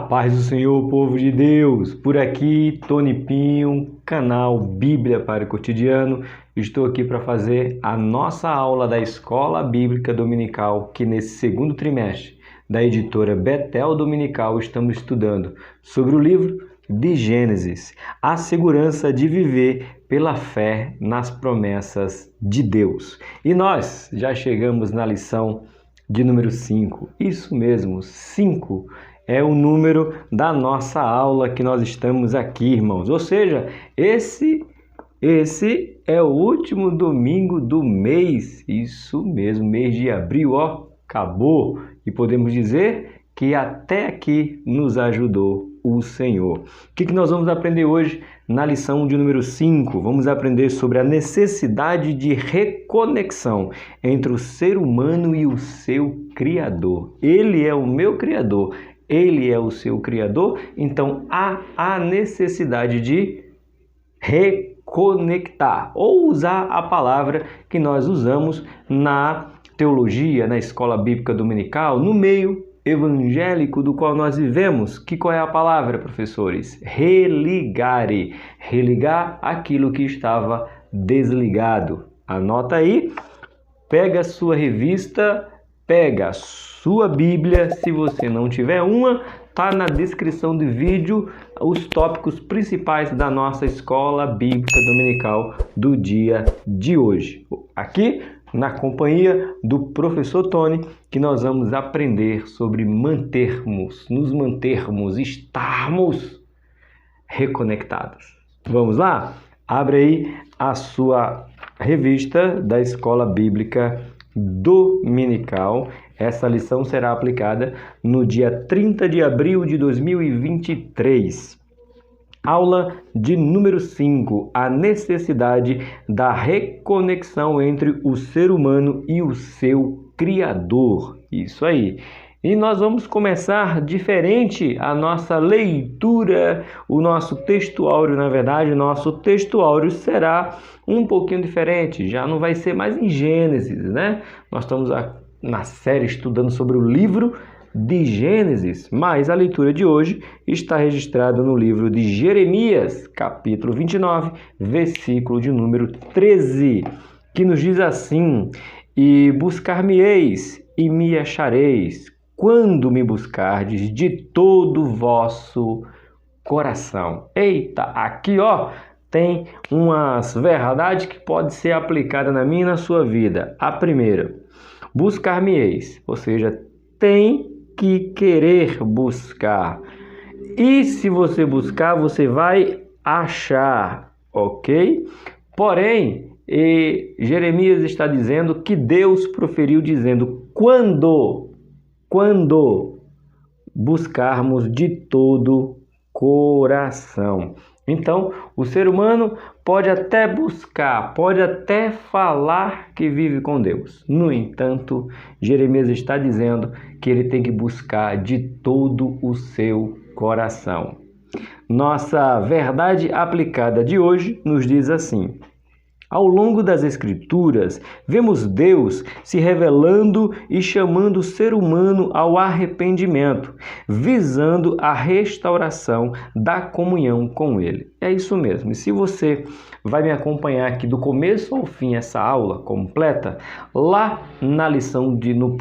paz do Senhor, povo de Deus! Por aqui, Tony Pinho, canal Bíblia para o Cotidiano. Estou aqui para fazer a nossa aula da Escola Bíblica Dominical, que nesse segundo trimestre da editora Betel Dominical estamos estudando sobre o livro de Gênesis, a segurança de viver pela fé nas promessas de Deus. E nós já chegamos na lição de número 5. Isso mesmo, 5 é o número da nossa aula que nós estamos aqui, irmãos. Ou seja, esse é o último domingo do mês. Isso mesmo, mês de abril, ó, acabou. E podemos dizer que até aqui nos ajudou o Senhor. O que nós vamos aprender hoje na lição de número 5? Vamos aprender sobre a necessidade de reconexão entre o ser humano e o seu Criador. Ele é o meu Criador, ele é o seu Criador, então há a necessidade de reconectar, ou usar a palavra que nós usamos na teologia, na escola bíblica dominical, no meio evangélico do qual nós vivemos. Qual é a palavra, professores? Religare. Religar aquilo que estava desligado. Anota aí, pega a sua revista, pega a sua Bíblia, se você não tiver uma, tá na descrição do vídeo os tópicos principais da nossa escola bíblica dominical do dia de hoje. Aqui na companhia do professor Tony, que nós vamos aprender sobre nos mantermos, estarmos reconectados. Vamos lá? Abre aí a sua revista da Escola Bíblica Dominical. Essa lição será aplicada no dia 30 de abril de 2023. Aula de número 5, a necessidade da reconexão entre o ser humano e o seu Criador. Isso aí. E nós vamos começar diferente a nossa leitura, o nosso textuário, na verdade, o nosso textuário será um pouquinho diferente, já não vai ser mais em Gênesis, né? Nós estamos na série estudando sobre o livro de Gênesis, mas a leitura de hoje está registrada no livro de Jeremias, capítulo 29, versículo de número 13, que nos diz assim: E buscar-me-eis e me achareis, quando me buscardes de todo o vosso coração. Eita, aqui ó, tem umas verdades que podem ser aplicadas na minha e na sua vida. A primeira, buscar-me-eis, ou seja, tem que querer buscar. E se você buscar, você vai achar, ok? Porém, Jeremias está dizendo que Deus proferiu dizendo quando buscarmos de todo coração. Então, o ser humano pode até buscar, pode até falar que vive com Deus. No entanto, Jeremias está dizendo que ele tem que buscar de todo o seu coração. Nossa verdade aplicada de hoje nos diz assim: ao longo das Escrituras, vemos Deus se revelando e chamando o ser humano ao arrependimento, visando a restauração da comunhão com Ele. É isso mesmo. E se você vai me acompanhar aqui do começo ao fim essa aula completa, lá na lição no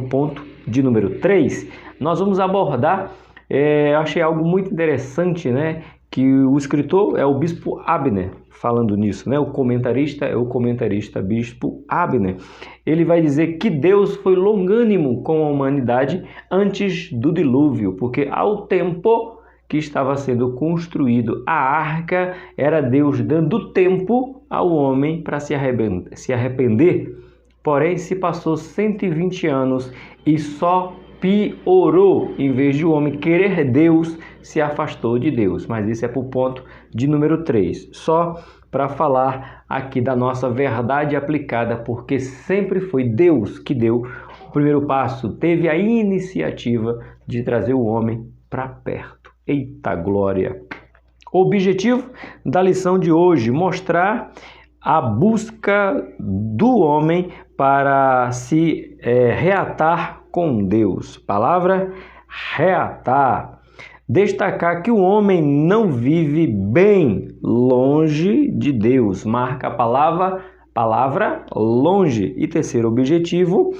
ponto de número 3, nós vamos abordar, eu achei algo muito interessante, né? Que o escritor é o bispo Abner, falando nisso, né? O comentarista é o comentarista bispo Abner. Ele vai dizer que Deus foi longânimo com a humanidade antes do dilúvio, porque ao tempo que estava sendo construído a arca, era Deus dando tempo ao homem para se arrepender. Porém, se passou 120 anos e só piorou. Em vez de o homem querer Deus, se afastou de Deus. Mas isso é para o ponto de número 3. Só para falar aqui da nossa verdade aplicada, porque sempre foi Deus que deu o primeiro passo, teve a iniciativa de trazer o homem para perto. Eita glória! O objetivo da lição de hoje, mostrar a busca do homem para se reatar com Deus. Palavra reatar. Destacar que o homem não vive bem longe de Deus. Marca a palavra longe. E terceiro objetivo,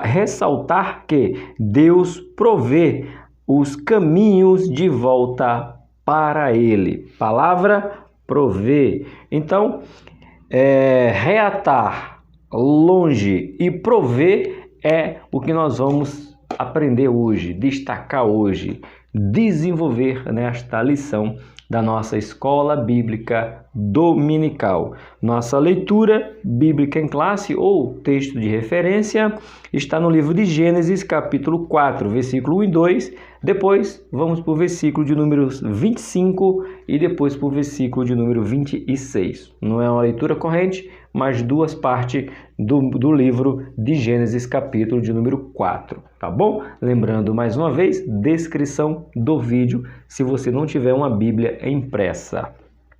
ressaltar que Deus provê os caminhos de volta para ele. Palavra provê. Então, reatar, longe e prover é o que nós vamos aprender hoje, destacar hoje, desenvolver nesta lição da nossa Escola Bíblica Dominical. Nossa leitura bíblica em classe ou texto de referência está no livro de Gênesis, capítulo 4, versículo 1 e 2. Depois vamos para o versículo de número 25 e depois para o versículo de número 26. Não é uma leitura corrente, mas duas partes do livro de Gênesis, capítulo de número 4, tá bom? Lembrando mais uma vez, descrição do vídeo, se você não tiver uma Bíblia impressa.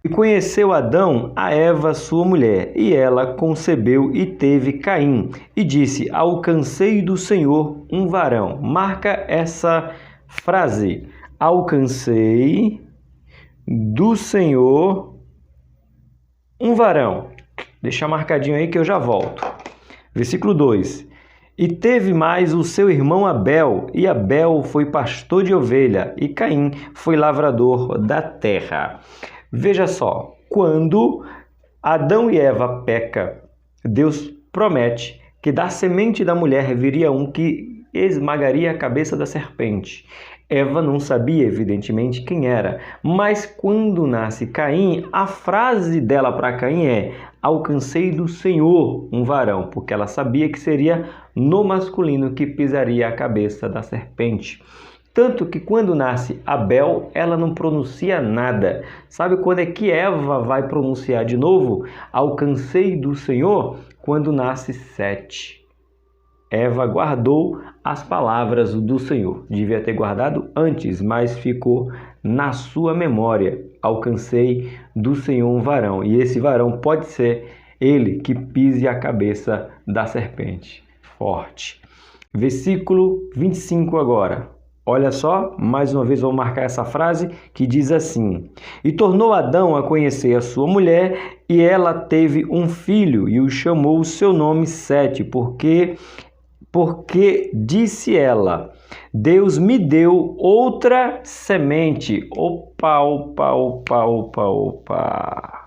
E conheceu Adão a Eva, sua mulher, e ela concebeu e teve Caim, e disse: alcancei do Senhor um varão. Marca essa frase: alcancei do Senhor um varão. Deixa marcadinho aí que eu já volto. Versículo 2. E teve mais o seu irmão Abel, e Abel foi pastor de ovelha, e Caim foi lavrador da terra. Veja só, quando Adão e Eva pecam, Deus promete que da semente da mulher viria um que esmagaria a cabeça da serpente. Eva não sabia, evidentemente, quem era, mas quando nasce Caim, a frase dela para Caim é: alcancei do Senhor um varão, porque ela sabia que seria no masculino que pisaria a cabeça da serpente. Tanto que quando nasce Abel, ela não pronuncia nada. Sabe quando é que Eva vai pronunciar de novo? Alcancei do Senhor? Quando nasce Sete. Eva guardou as palavras do Senhor. Devia ter guardado antes, mas ficou na sua memória. Alcancei do Senhor um varão. E esse varão pode ser ele que pise a cabeça da serpente. Forte. Versículo 25 agora. Olha só, mais uma vez vou marcar essa frase que diz assim: e tornou Adão a conhecer a sua mulher, e ela teve um filho, e o chamou o seu nome Sete, porque disse ela: Deus me deu outra semente. Opa.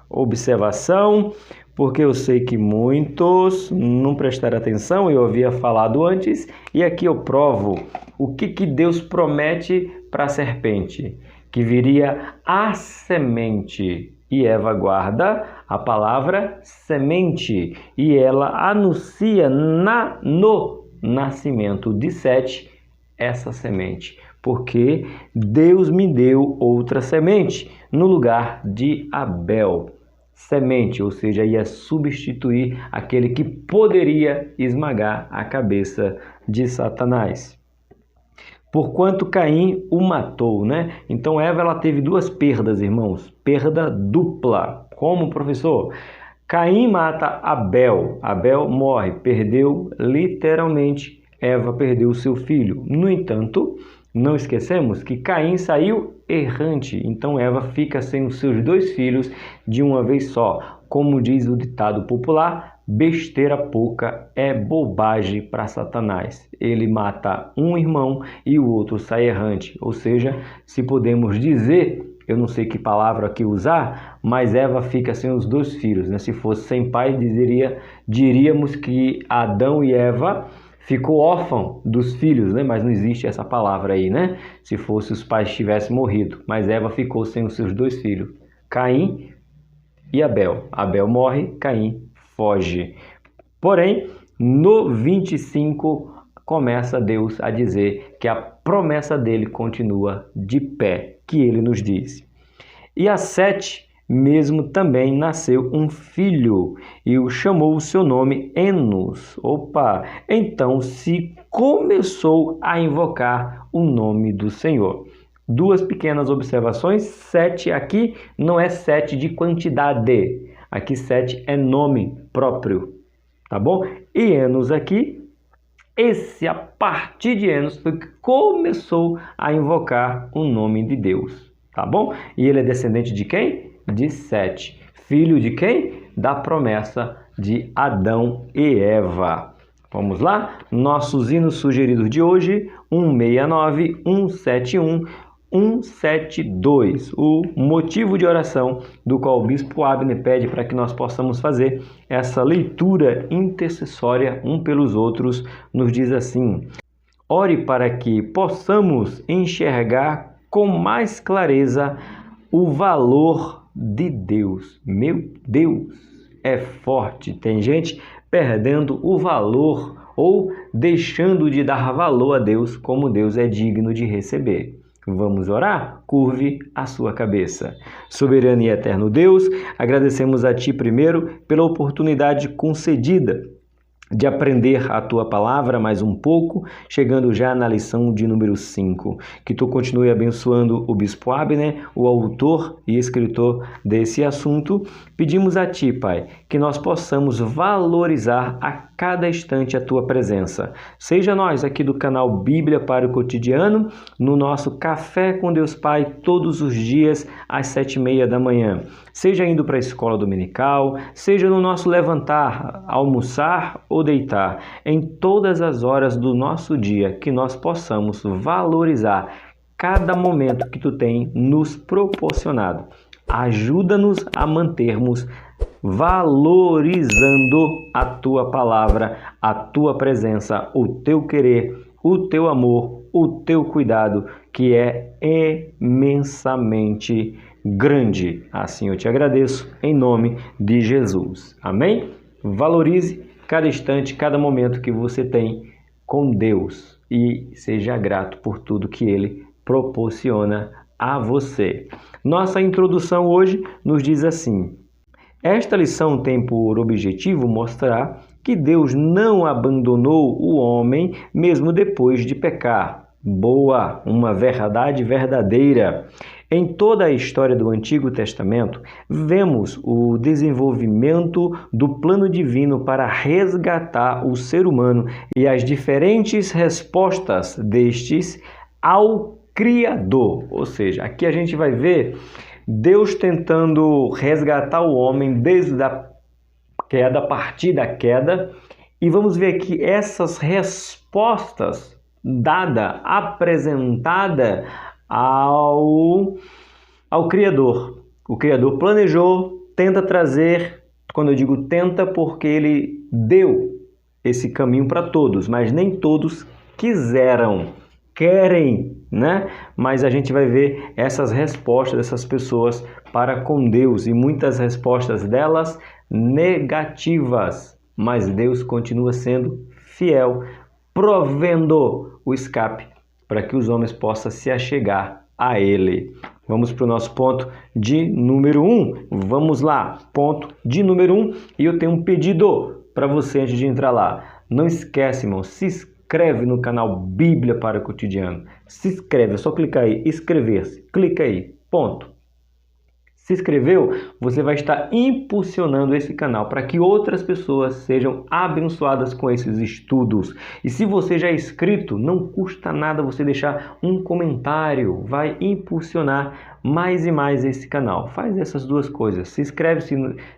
Observação, porque eu sei que muitos não prestaram atenção, eu havia falado antes, e aqui eu provo o que Deus promete para a serpente, que viria a semente, e Eva guarda a palavra semente, e ela anuncia no nascimento de Sete essa semente, porque Deus me deu outra semente no lugar de Abel. Semente, ou seja, ia substituir aquele que poderia esmagar a cabeça de Satanás. Porquanto Caim o matou, né? Então Eva ela teve duas perdas, irmãos. Perda dupla. Como, professor? Caim mata Abel. Abel morre, perdeu literalmente. Eva perdeu seu filho. No entanto, não esquecemos que Caim saiu errante, então Eva fica sem os seus dois filhos de uma vez só. Como diz o ditado popular, besteira pouca é bobagem para Satanás. Ele mata um irmão e o outro sai errante. Ou seja, se podemos dizer, eu não sei que palavra aqui usar, mas Eva fica sem os dois filhos, né? Se fosse sem pai, diríamos que Adão e Eva ficou órfão dos filhos, né? Mas não existe essa palavra aí, né? Se fosse os pais tivessem morrido. Mas Eva ficou sem os seus dois filhos, Caim e Abel. Abel morre, Caim foge. Porém, no 25, começa Deus a dizer que a promessa dele continua de pé, que ele nos diz. E a Sete mesmo também nasceu um filho, e o chamou o seu nome Enos. Opa! Então se começou a invocar o nome do Senhor. Duas pequenas observações. Sete aqui não é sete de quantidade. Aqui Sete é nome próprio, tá bom? E Enos aqui, esse, a partir de Enos, foi que começou a invocar o nome de Deus, tá bom? E ele é descendente de quem? De Sete. Filho de quem? Da promessa de Adão e Eva. Vamos lá? Nossos hinos sugeridos de hoje, 169, 171, 172. O motivo de oração do qual o Bispo Abner pede para que nós possamos fazer essa leitura intercessória um pelos outros, nos diz assim: ore para que possamos enxergar com mais clareza o valor de Deus. Meu Deus, é forte. Tem gente perdendo o valor ou deixando de dar valor a Deus como Deus é digno de receber. Vamos orar? Curve a sua cabeça. Soberano e eterno Deus, agradecemos a Ti primeiro pela oportunidade concedida de aprender a Tua Palavra mais um pouco, chegando já na lição de número 5. Que Tu continue abençoando o Bispo Abner, o autor e escritor desse assunto. Pedimos a Ti, Pai, que nós possamos valorizar a cada instante a Tua presença. Seja nós aqui do canal Bíblia para o Cotidiano, no nosso Café com Deus Pai, todos os dias às 7h30 da manhã. Seja indo para a escola dominical, seja no nosso levantar, almoçar ou deitar, em todas as horas do nosso dia, que nós possamos valorizar cada momento que Tu tem nos proporcionado. Ajuda-nos a mantermos valorizando a Tua palavra, a Tua presença, o Teu querer, o Teu amor, o Teu cuidado, que é imensamente grande. Assim eu Te agradeço, em nome de Jesus. Amém? Valorize cada instante, cada momento que você tem com Deus e seja grato por tudo que Ele proporciona a você. Nossa introdução hoje nos diz assim: esta lição tem por objetivo mostrar que Deus não abandonou o homem mesmo depois de pecar. Boa, uma verdade verdadeira. Em toda a história do Antigo Testamento, vemos o desenvolvimento do plano divino para resgatar o ser humano e as diferentes respostas destes ao Criador. Ou seja, aqui a gente vai ver Deus tentando resgatar o homem desde a queda, a partir da queda, e vamos ver que essas respostas dada, apresentada ao Criador. O Criador planejou, tenta trazer, quando eu digo tenta, porque Ele deu esse caminho para todos, mas nem todos querem, né? Mas a gente vai ver essas respostas dessas pessoas para com Deus, e muitas respostas delas negativas, mas Deus continua sendo fiel, provendo o escape para que os homens possam se achegar a Ele. Vamos para o nosso ponto de número 1. Vamos lá, ponto de número 1. E eu tenho um pedido para você antes de entrar lá. Não esquece, irmão, se inscreve no canal Bíblia para o Cotidiano. Se inscreve, é só clicar aí, inscrever-se. Clica aí, ponto. Se inscreveu, você vai estar impulsionando esse canal para que outras pessoas sejam abençoadas com esses estudos. E se você já é inscrito, não custa nada você deixar um comentário, vai impulsionar mais e mais esse canal. Faz essas duas coisas. Se inscreve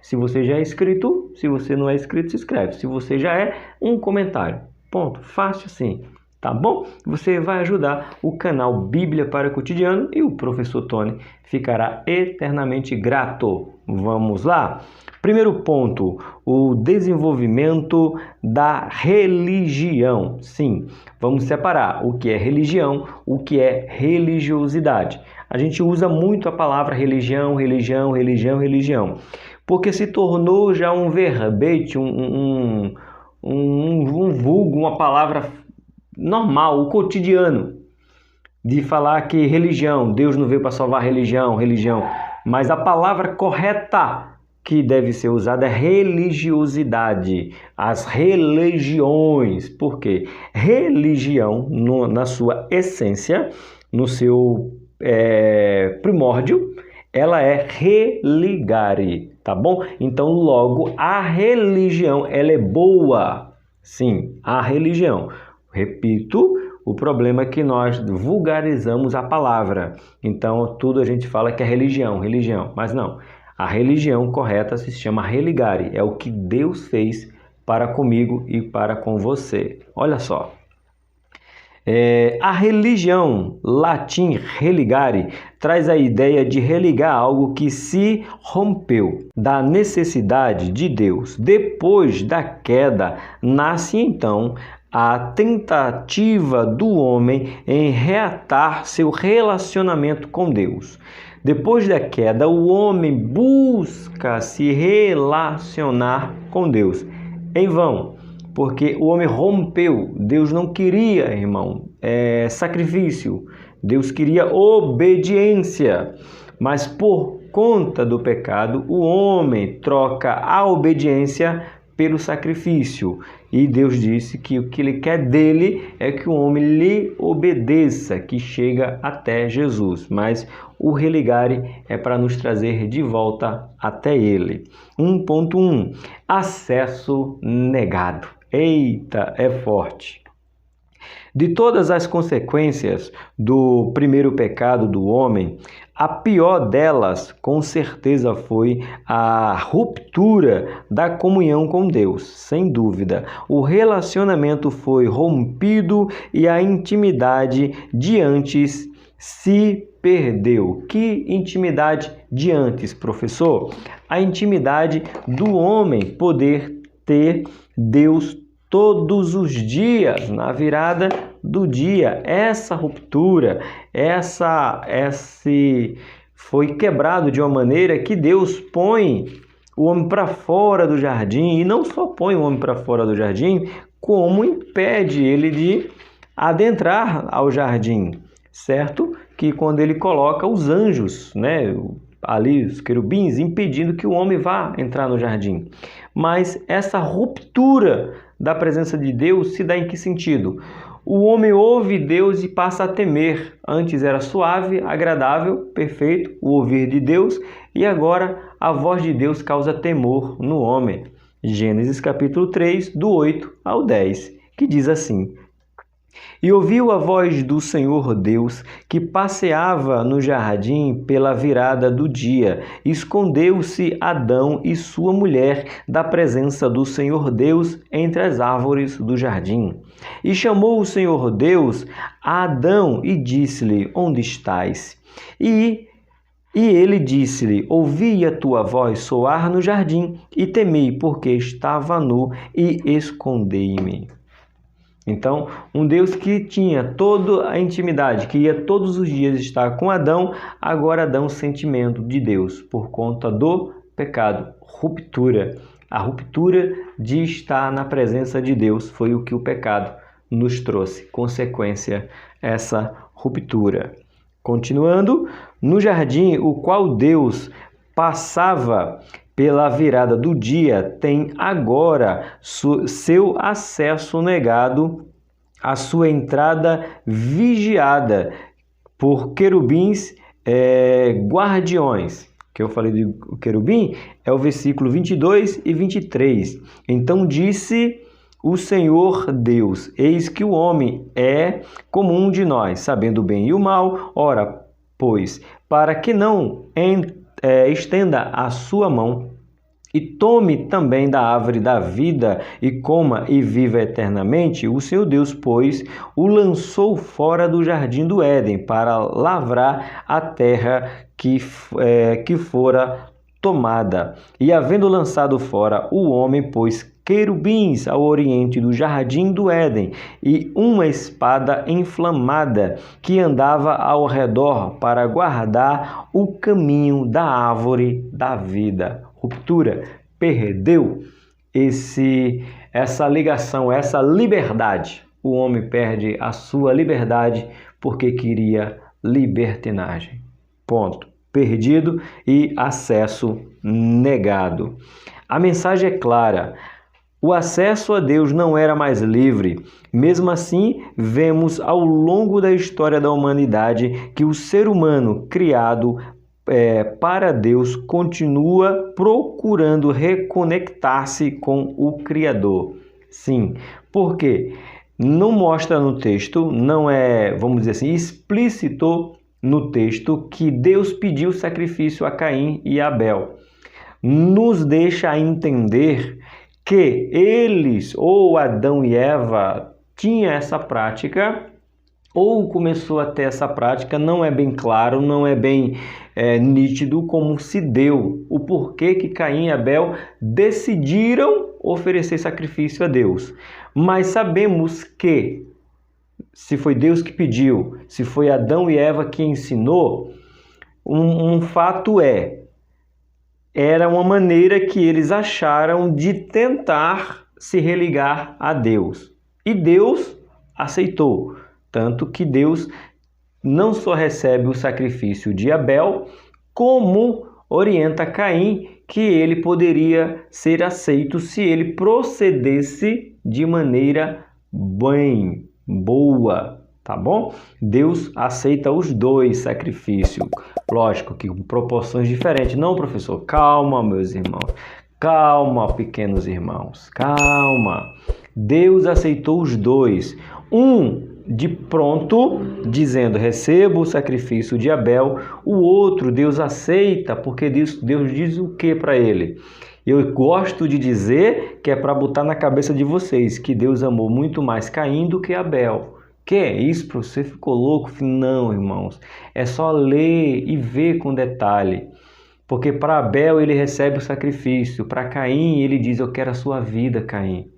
se você já é inscrito, se você não é inscrito, se inscreve. Se você já é, um comentário. Ponto. Fácil assim. Tá bom? Você vai ajudar o canal Bíblia para o Cotidiano e o professor Tony ficará eternamente grato. Vamos lá? Primeiro ponto, o desenvolvimento da religião. Sim, vamos separar o que é religião, o que é religiosidade. A gente usa muito a palavra religião, porque se tornou já um verbete, um vulgo, uma palavra normal, o cotidiano, de falar que religião, Deus não veio para salvar religião, mas a palavra correta que deve ser usada é religiosidade, as religiões. Por quê? Religião, na sua essência, no seu primórdio, ela é religare, tá bom? Então, logo, a religião, ela é boa. Sim, a religião. Repito, o problema é que nós vulgarizamos a palavra. Então, tudo a gente fala que é religião, mas não. A religião correta se chama religare, é o que Deus fez para comigo e para com você. Olha só. A religião, latim religare, traz a ideia de religar algo que se rompeu da necessidade de Deus. Depois da queda, nasce então a tentativa do homem em reatar seu relacionamento com Deus. Depois da queda, o homem busca se relacionar com Deus. Em vão, porque o homem rompeu. Deus não queria, irmão, sacrifício. Deus queria obediência. Mas por conta do pecado, o homem troca a obediência pelo sacrifício. E Deus disse que o que Ele quer dele é que o homem lhe obedeça, que chega até Jesus. Mas o religare é para nos trazer de volta até Ele. 1.1. Acesso negado. Eita, é forte. De todas as consequências do primeiro pecado do homem, a pior delas, com certeza, foi a ruptura da comunhão com Deus, sem dúvida. O relacionamento foi rompido e a intimidade de antes se perdeu. Que intimidade de antes, professor? A intimidade do homem poder ter Deus todos os dias, na virada do dia. Essa ruptura, esse foi quebrado de uma maneira que Deus põe o homem para fora do jardim, e não só põe o homem para fora do jardim, como impede ele de adentrar ao jardim, certo? Que quando ele coloca os anjos, né, ali os querubins, impedindo que o homem vá entrar no jardim. Mas essa ruptura da presença de Deus se dá em que sentido? O homem ouve Deus e passa a temer. Antes era suave, agradável, perfeito, o ouvir de Deus, e agora a voz de Deus causa temor no homem. Gênesis capítulo 3, do 8 ao 10, que diz assim: E ouviu a voz do Senhor Deus, que passeava no jardim pela virada do dia. Escondeu-se Adão e sua mulher da presença do Senhor Deus entre as árvores do jardim. E chamou o Senhor Deus a Adão e disse-lhe: Onde estás? E ele disse-lhe: Ouvi a tua voz soar no jardim, e temi, porque estava nu, e escondei-me. Então, um Deus que tinha toda a intimidade, que ia todos os dias estar com Adão, agora dá um sentimento de Deus por conta do pecado, ruptura. A ruptura de estar na presença de Deus foi o que o pecado nos trouxe, consequência, essa ruptura. Continuando, no jardim, o qual Deus passava pela virada do dia, tem agora seu acesso negado, a sua entrada vigiada por querubins guardiões. Que eu falei de querubim é o versículo 22 e 23. Então disse o Senhor Deus: Eis que o homem é como um de nós, sabendo o bem e o mal. Ora, pois, para que não estenda a sua mão e tome também da árvore da vida e coma e viva eternamente, o seu Deus, pois, o lançou fora do jardim do Éden para lavrar a terra que fora tomada. E havendo lançado fora o homem, pôs querubins ao oriente do jardim do Éden e uma espada inflamada que andava ao redor para guardar o caminho da árvore da vida. Ruptura, perdeu essa ligação, essa liberdade. O homem perde a sua liberdade porque queria libertinagem. Ponto. Perdido e acesso negado. A mensagem é clara. O acesso a Deus não era mais livre. Mesmo assim, vemos ao longo da história da humanidade que o ser humano criado para Deus continua procurando reconectar-se com o Criador. Sim, porque não mostra no texto, não é, vamos dizer assim, explícito no texto que Deus pediu sacrifício a Caim e Abel. Nos deixa entender que eles, ou Adão e Eva, tinham essa prática, ou começou a ter essa prática, não é bem claro, não é bem nítido como se deu, o porquê que Caim e Abel decidiram oferecer sacrifício a Deus. Mas sabemos que, se foi Deus que pediu, se foi Adão e Eva que ensinou, um fato era uma maneira que eles acharam de tentar se religar a Deus. E Deus aceitou. Tanto que Deus não só recebe o sacrifício de Abel, como orienta Caim que ele poderia ser aceito se ele procedesse de maneira bem, boa, tá bom? Deus aceita os dois sacrifícios. Lógico que com proporções diferentes. Não, professor, calma, meus irmãos. Calma, pequenos irmãos. Calma. Deus aceitou os dois. De pronto, dizendo, receba o sacrifício de Abel. O outro, Deus aceita, porque Deus diz o que para ele? Eu gosto de dizer que é para botar na cabeça de vocês que Deus amou muito mais Caim do que Abel. Que é isso, você ficou louco? Não, irmãos, é só ler e ver com detalhe. Porque para Abel ele recebe o sacrifício, para Caim ele diz, eu quero a sua vida, Caim.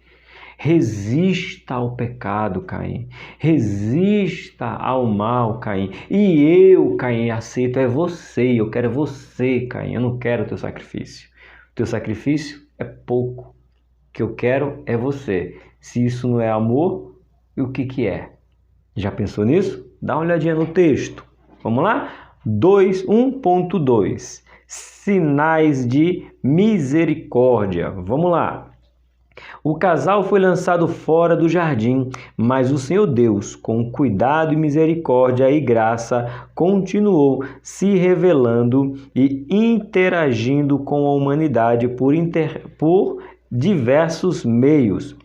Resista ao pecado, Caim. Resista ao mal, Caim. E eu, Caim, aceito é você. Eu quero você, Caim. Eu não quero o teu sacrifício. O teu sacrifício é pouco. O que eu quero é você. Se isso não é amor, o que é? Já pensou nisso? Dá uma olhadinha no texto. Vamos lá? 1.2. Sinais de misericórdia. Vamos lá. O casal foi lançado fora do jardim, mas o Senhor Deus, com cuidado e misericórdia e graça, continuou se revelando e interagindo com a humanidade por diversos meios.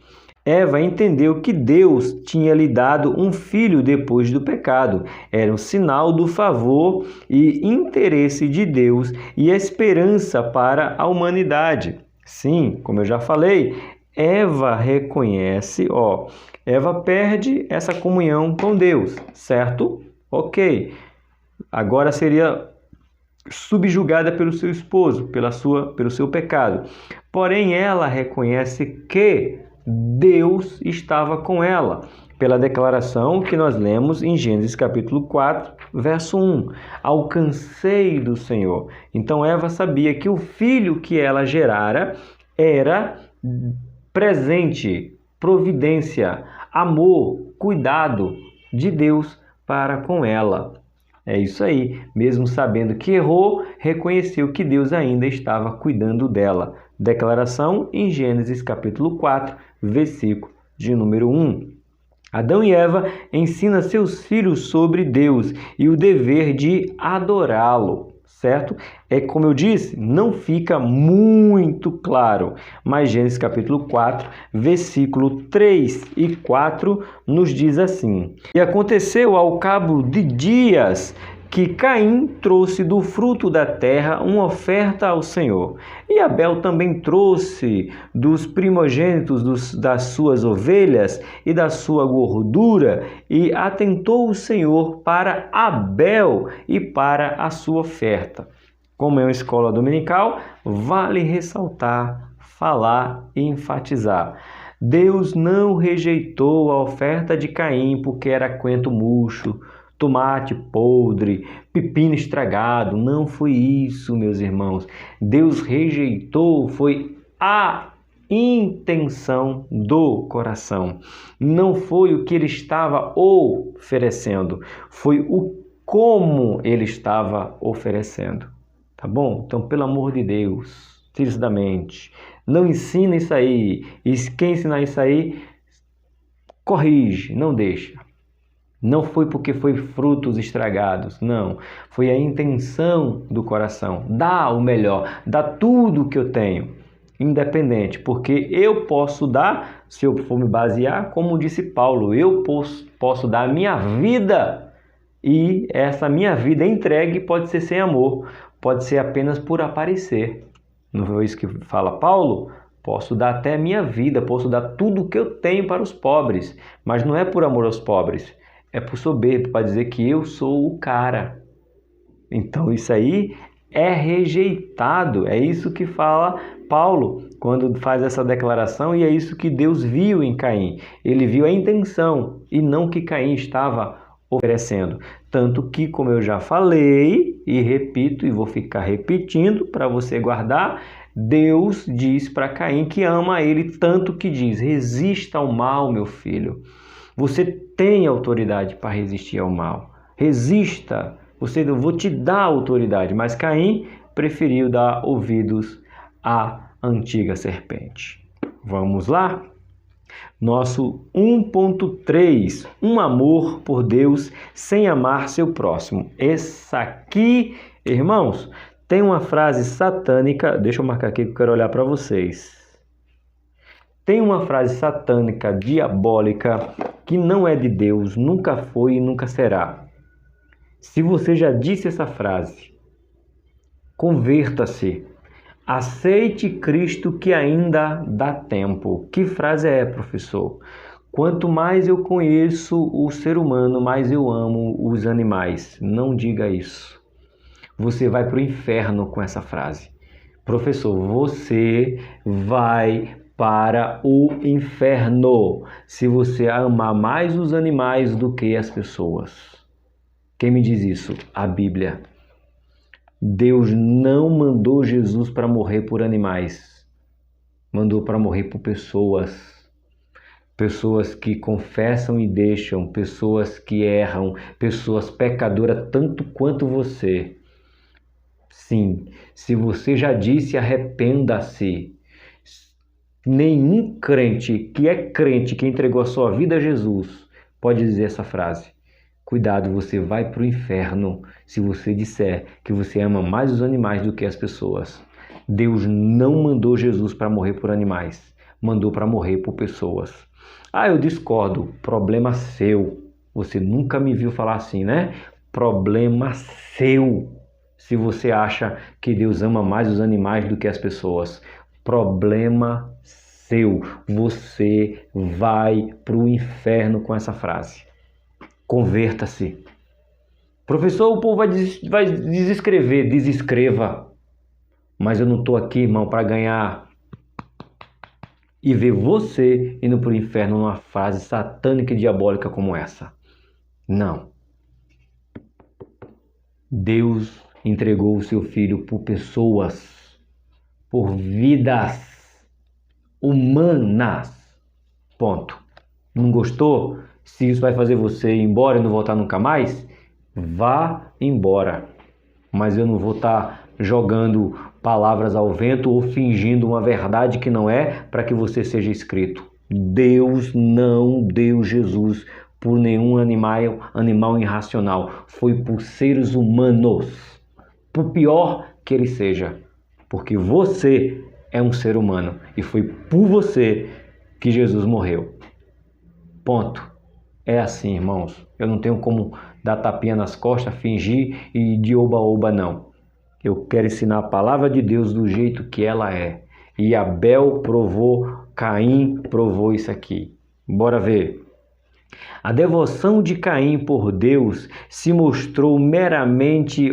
Eva entendeu que Deus tinha lhe dado um filho depois do pecado. Era um sinal do favor e interesse de Deus e esperança para a humanidade. Sim, como eu já falei, Eva reconhece, Eva perde essa comunhão com Deus, certo? Ok. Agora seria subjugada pelo seu esposo, pelo seu pecado. Porém, ela reconhece que Deus estava com ela, pela declaração que nós lemos em Gênesis capítulo 4, verso 1. Alcancei do Senhor. Então, Eva sabia que o filho que ela gerara era presente, providência, amor, cuidado de Deus para com ela. É isso aí. Mesmo sabendo que errou, reconheceu que Deus ainda estava cuidando dela. Declaração em Gênesis capítulo 4, versículo de número 1. Adão e Eva ensinam seus filhos sobre Deus e o dever de adorá-lo, certo? Como eu disse, não fica muito claro, mas Gênesis capítulo 4, versículo 3 e 4 nos diz assim: E aconteceu ao cabo de dias que Caim trouxe do fruto da terra uma oferta ao Senhor. E Abel também trouxe dos primogênitos das suas ovelhas e da sua gordura, e atentou o Senhor para Abel e para a sua oferta. Como é uma escola dominical, vale ressaltar, falar e enfatizar. Deus não rejeitou a oferta de Caim porque era coentro murcho, tomate podre, pepino estragado. Não foi isso, meus irmãos. Deus rejeitou, foi a intenção do coração. Não foi o que ele estava oferecendo, foi o como ele estava oferecendo. Tá bom? Então, pelo amor de Deus, tire isso da mente. Não ensina isso aí. E quem ensinar isso aí, corrige, não deixa. Não foi porque foi frutos estragados, não. Foi a intenção do coração. Dá o melhor, dá tudo o que eu tenho. independente, porque eu posso dar, se eu for me basear, como disse Paulo, eu posso dar a minha vida, e essa minha vida entregue pode ser sem amor, pode ser apenas por aparecer. Não é isso que fala Paulo? Posso dar até a minha vida, posso dar tudo o que eu tenho para os pobres, mas não é por amor aos pobres, é por soberba, para dizer que eu sou o cara. Então isso aí é rejeitado, é isso que fala Paulo quando faz essa declaração, e é isso que Deus viu em Caim. Ele viu a intenção e não o que Caim estava oferecendo. Tanto que, como eu já falei e repito e vou ficar repetindo para você guardar, Deus diz para Caim que ama ele, tanto que diz: resista ao mal, meu filho. Você tem autoridade para resistir ao mal. Resista. Eu vou te dar autoridade. Mas Caim preferiu dar ouvidos à antiga serpente. Vamos lá? Nosso 1.3, um amor por Deus sem amar seu próximo. Essa aqui, irmãos, tem uma frase satânica, deixa eu marcar aqui que eu quero olhar para vocês. Tem uma frase satânica, diabólica, que não é de Deus, nunca foi e nunca será. Se você já disse essa frase, converta-se. Aceite Cristo que ainda dá tempo. Que frase é, professor? Quanto mais eu conheço o ser humano, mais eu amo os animais. Não diga isso. Você vai para o inferno com essa frase. Professor, você vai para o inferno se você amar mais os animais do que as pessoas. Quem me diz isso? A Bíblia. Deus não mandou Jesus para morrer por animais. Mandou para morrer por pessoas. Pessoas que confessam e deixam, pessoas que erram, pessoas pecadoras tanto quanto você. Sim, se você já disse, arrependa-se. Nenhum crente que entregou a sua vida a Jesus pode dizer essa frase. Cuidado, você vai para o inferno se você disser que você ama mais os animais do que as pessoas. Deus não mandou Jesus para morrer por animais, mandou para morrer por pessoas. Ah, eu discordo, problema seu. Você nunca me viu falar assim, né? Problema seu. Se você acha que Deus ama mais os animais do que as pessoas, problema seu. Você vai para o inferno com essa frase. Converta-se. Professor, o povo vai desescrever. Desescreva. Mas eu não estou aqui, irmão, para ganhar e ver você indo para o inferno numa frase satânica e diabólica como essa. Não. Deus entregou o seu filho por pessoas, por vidas humanas. Ponto. Não gostou? Se isso vai fazer você ir embora e não voltar nunca mais, vá embora. Mas eu não vou estar jogando palavras ao vento ou fingindo uma verdade que não é para que você seja escrito. Deus não deu Jesus por nenhum animal irracional. Foi por seres humanos. Por pior que ele seja. Porque você é um ser humano. E foi por você que Jesus morreu. Ponto. É assim, irmãos. Eu não tenho como dar tapinha nas costas, fingir e de oba-oba, não. Eu quero ensinar a palavra de Deus do jeito que ela é. E Abel provou, Caim provou isso aqui. Bora ver. A devoção de Caim por Deus se mostrou meramente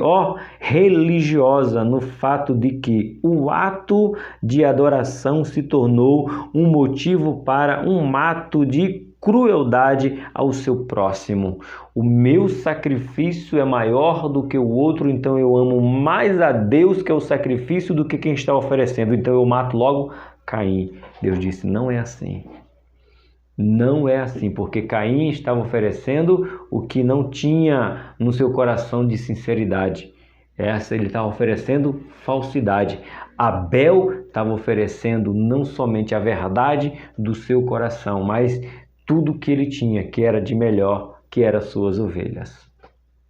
religiosa no fato de que o ato de adoração se tornou um motivo para um ato de crueldade ao seu próximo. O meu sacrifício é maior do que o outro, então eu amo mais a Deus que é o sacrifício do que quem está oferecendo. Então eu mato logo Caim. Deus disse, não é assim. Não é assim, porque Caim estava oferecendo o que não tinha no seu coração de sinceridade. Ele estava oferecendo falsidade. Abel estava oferecendo não somente a verdade do seu coração, mas tudo que ele tinha, que era de melhor, que eram suas ovelhas.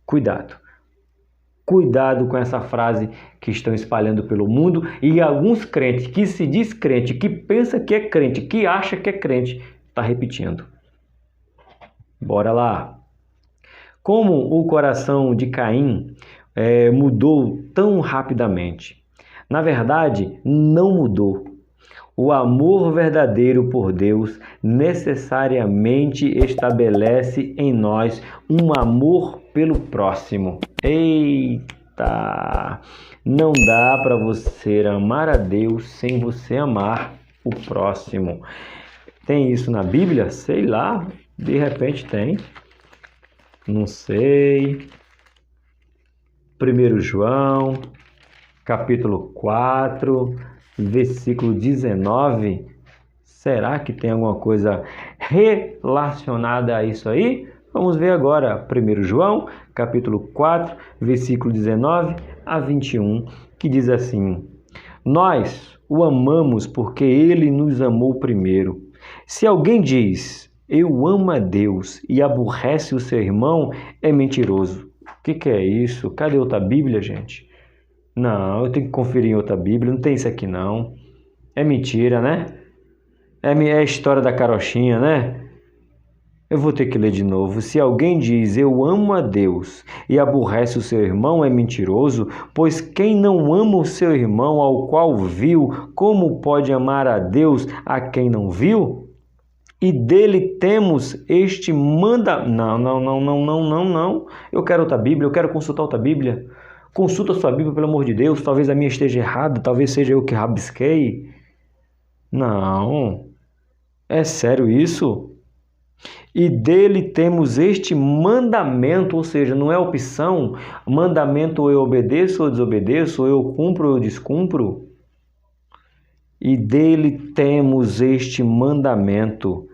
Cuidado. Cuidado com essa frase que estão espalhando pelo mundo e alguns crentes que se diz crente, que pensa que é crente, que acha que é crente, está repetindo. Bora lá. Como o coração de Caim mudou tão rapidamente? Na verdade, não mudou. O amor verdadeiro por Deus necessariamente estabelece em nós um amor pelo próximo. Eita! Não dá para você amar a Deus sem você amar o próximo. Tem isso na Bíblia? Sei lá, de repente tem. Não sei. 1 João, capítulo 4, versículo 19. Será que tem alguma coisa relacionada a isso aí? Vamos ver agora. 1 João, capítulo 4, versículo 19 a 21, que diz assim: Nós o amamos porque ele nos amou primeiro. Se alguém diz, eu amo a Deus e aborrece o seu irmão, é mentiroso. O que é isso? Cadê outra Bíblia, gente? Não, eu tenho que conferir em outra Bíblia. Não tem isso aqui, não. É mentira, né? É a história da carochinha, né? Eu vou ter que ler de novo. Se alguém diz, eu amo a Deus e aborrece o seu irmão, é mentiroso, pois quem não ama o seu irmão ao qual viu, como pode amar a Deus a quem não viu? E dele temos este Não. Eu quero outra Bíblia, eu quero consultar outra Bíblia. Consulta a sua Bíblia, pelo amor de Deus. Talvez a minha esteja errada, talvez seja eu que rabisquei. Não. É sério isso? E dele temos este mandamento, ou seja, não é opção. Mandamento ou eu obedeço ou desobedeço, ou eu cumpro ou eu descumpro. E dele temos este mandamento,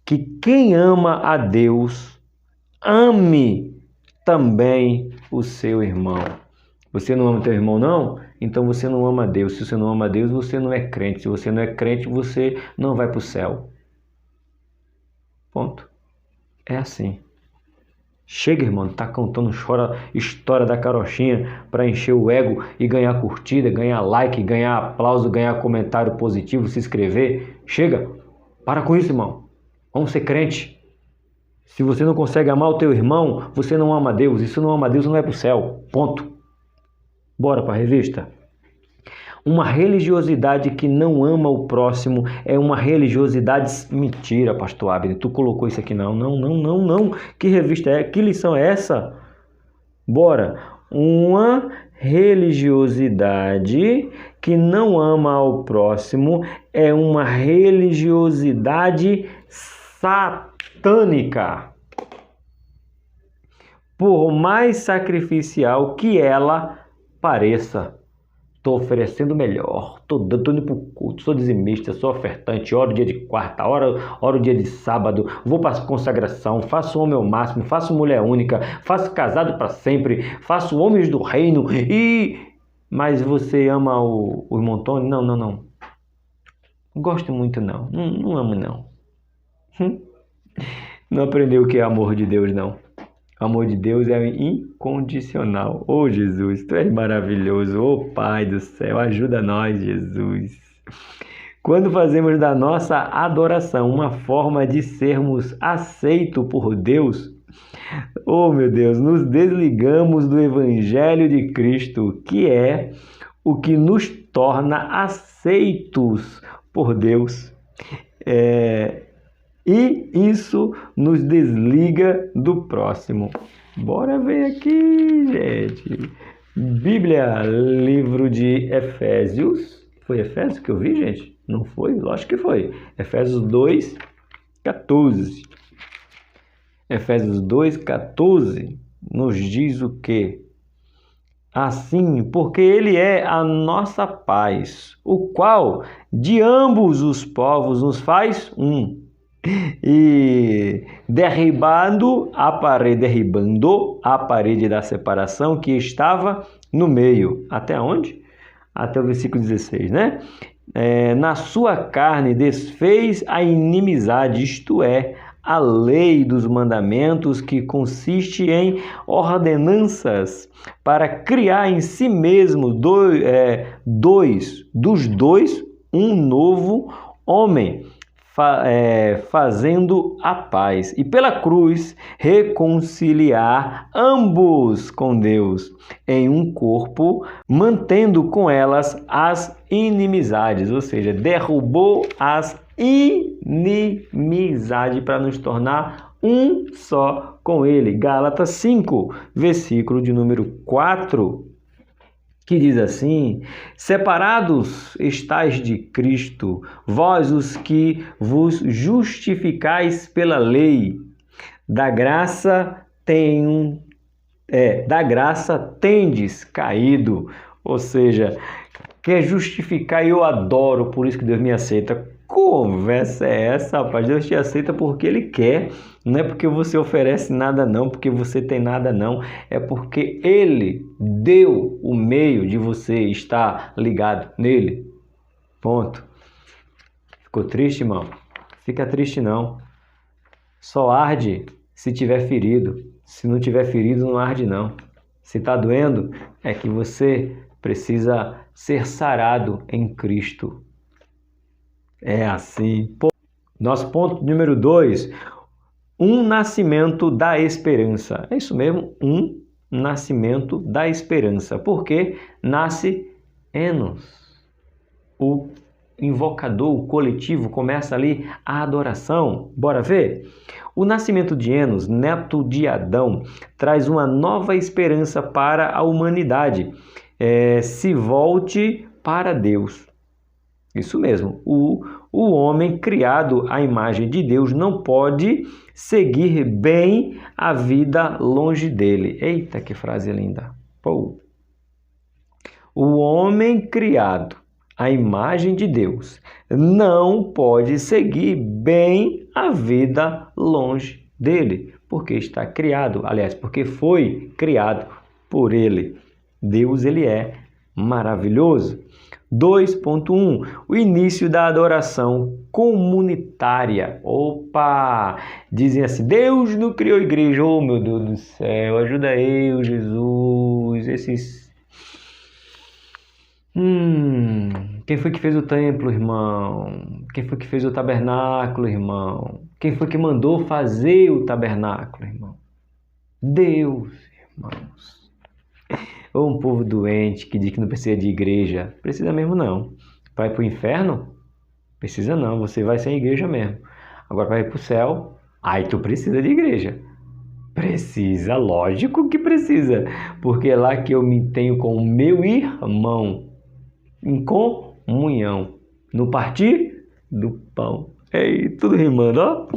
que quem ama a Deus, ame também o seu irmão. Você não ama teu irmão, não? Então você não ama a Deus. Se você não ama a Deus, você não é crente. Se você não é crente, você não vai para o céu. Ponto. É assim. Chega, irmão, tá contando história da carochinha para encher o ego e ganhar curtida, ganhar like, ganhar aplauso, ganhar comentário positivo, se inscrever. Chega, para com isso, irmão. Vamos ser crente. Se você não consegue amar o teu irmão, você não ama a Deus. E se não ama a Deus, não vai para o céu. Ponto. Bora para a revista? Uma religiosidade que não ama o próximo é uma religiosidade... Mentira, pastor Abner, tu colocou isso aqui. Não. Que revista é? Que lição é essa? Bora. Uma religiosidade que não ama ao próximo é uma religiosidade satânica. Por mais sacrificial que ela pareça. Estou oferecendo melhor, estou indo para o culto, sou dizimista, sou ofertante, oro dia de quarta, oro dia de sábado, vou para a consagração, faço homem ao máximo, faço mulher única, faço casado para sempre, faço homens do reino Mas você ama o irmão Tony? Não. Gosto muito não amo não. Não aprendeu o que é amor de Deus não. O amor de Deus é incondicional. Oh, Jesus, Tu és maravilhoso. Oh, Pai do céu, ajuda nós, Jesus. Quando fazemos da nossa adoração uma forma de sermos aceitos por Deus, oh, meu Deus, nos desligamos do Evangelho de Cristo, que é o que nos torna aceitos por Deus. E isso nos desliga do próximo. Bora ver aqui, gente. Bíblia, livro de Efésios. Foi Efésios que eu vi, gente? Não foi? Lógico que foi. Efésios 2:14. Efésios 2:14 nos diz o quê? Assim, porque Ele é a nossa paz, o qual de ambos os povos nos faz um. E derribando a parede da separação que estava no meio. Até onde? Até o versículo 16, né? Na sua carne desfez a inimizade, isto é, a lei dos mandamentos, que consiste em ordenanças para criar em si mesmo dos dois um novo homem, fazendo a paz, e pela cruz reconciliar ambos com Deus em um corpo, mantendo com elas as inimizades, ou seja, derrubou as inimizades para nos tornar um só com Ele. Gálatas 5, versículo de número 4, que diz assim: separados estáis de Cristo, vós os que vos justificais pela lei, da graça tendes caído. Ou seja, quer justificar, eu adoro, por isso que Deus me aceita. Conversa é essa, rapaz? Deus te aceita porque Ele quer, não é porque você oferece nada não, porque você tem nada não, é porque Ele deu o meio de você estar ligado nele. Ponto. Ficou triste, irmão? Fica triste não. Só arde se tiver ferido. Se não tiver ferido, não arde não. Se está doendo, é que você precisa ser sarado em Cristo. É assim. Nosso ponto número 2, um nascimento da esperança. É isso mesmo, um nascimento da esperança. Porque nasce Enos. O invocador, o coletivo, começa ali a adoração. Bora ver? O nascimento de Enos, neto de Adão, traz uma nova esperança para a humanidade. Se volte para Deus. Isso mesmo, o homem criado à imagem de Deus não pode seguir bem a vida longe dele. Eita, que frase linda! Pô. O homem criado à imagem de Deus não pode seguir bem a vida longe dele, porque está criado, aliás, porque foi criado por ele. Deus, ele é maravilhoso. 2.1, o início da adoração comunitária. Opa! Dizem assim, Deus não criou igreja. Oh, meu Deus do céu, ajuda eu, Jesus. Quem foi que fez o templo, irmão? Quem foi que fez o tabernáculo, irmão? Quem foi que mandou fazer o tabernáculo, irmão? Deus, irmãos. Ou um povo doente que diz que não precisa de igreja. Precisa mesmo não. Vai para o inferno? Precisa não, você vai sem igreja mesmo. Agora vai para o céu, aí tu precisa de igreja. Precisa, lógico que precisa. Porque é lá que eu me tenho com o meu irmão. Em comunhão. No partir do pão. Ei, tudo rimando, ó.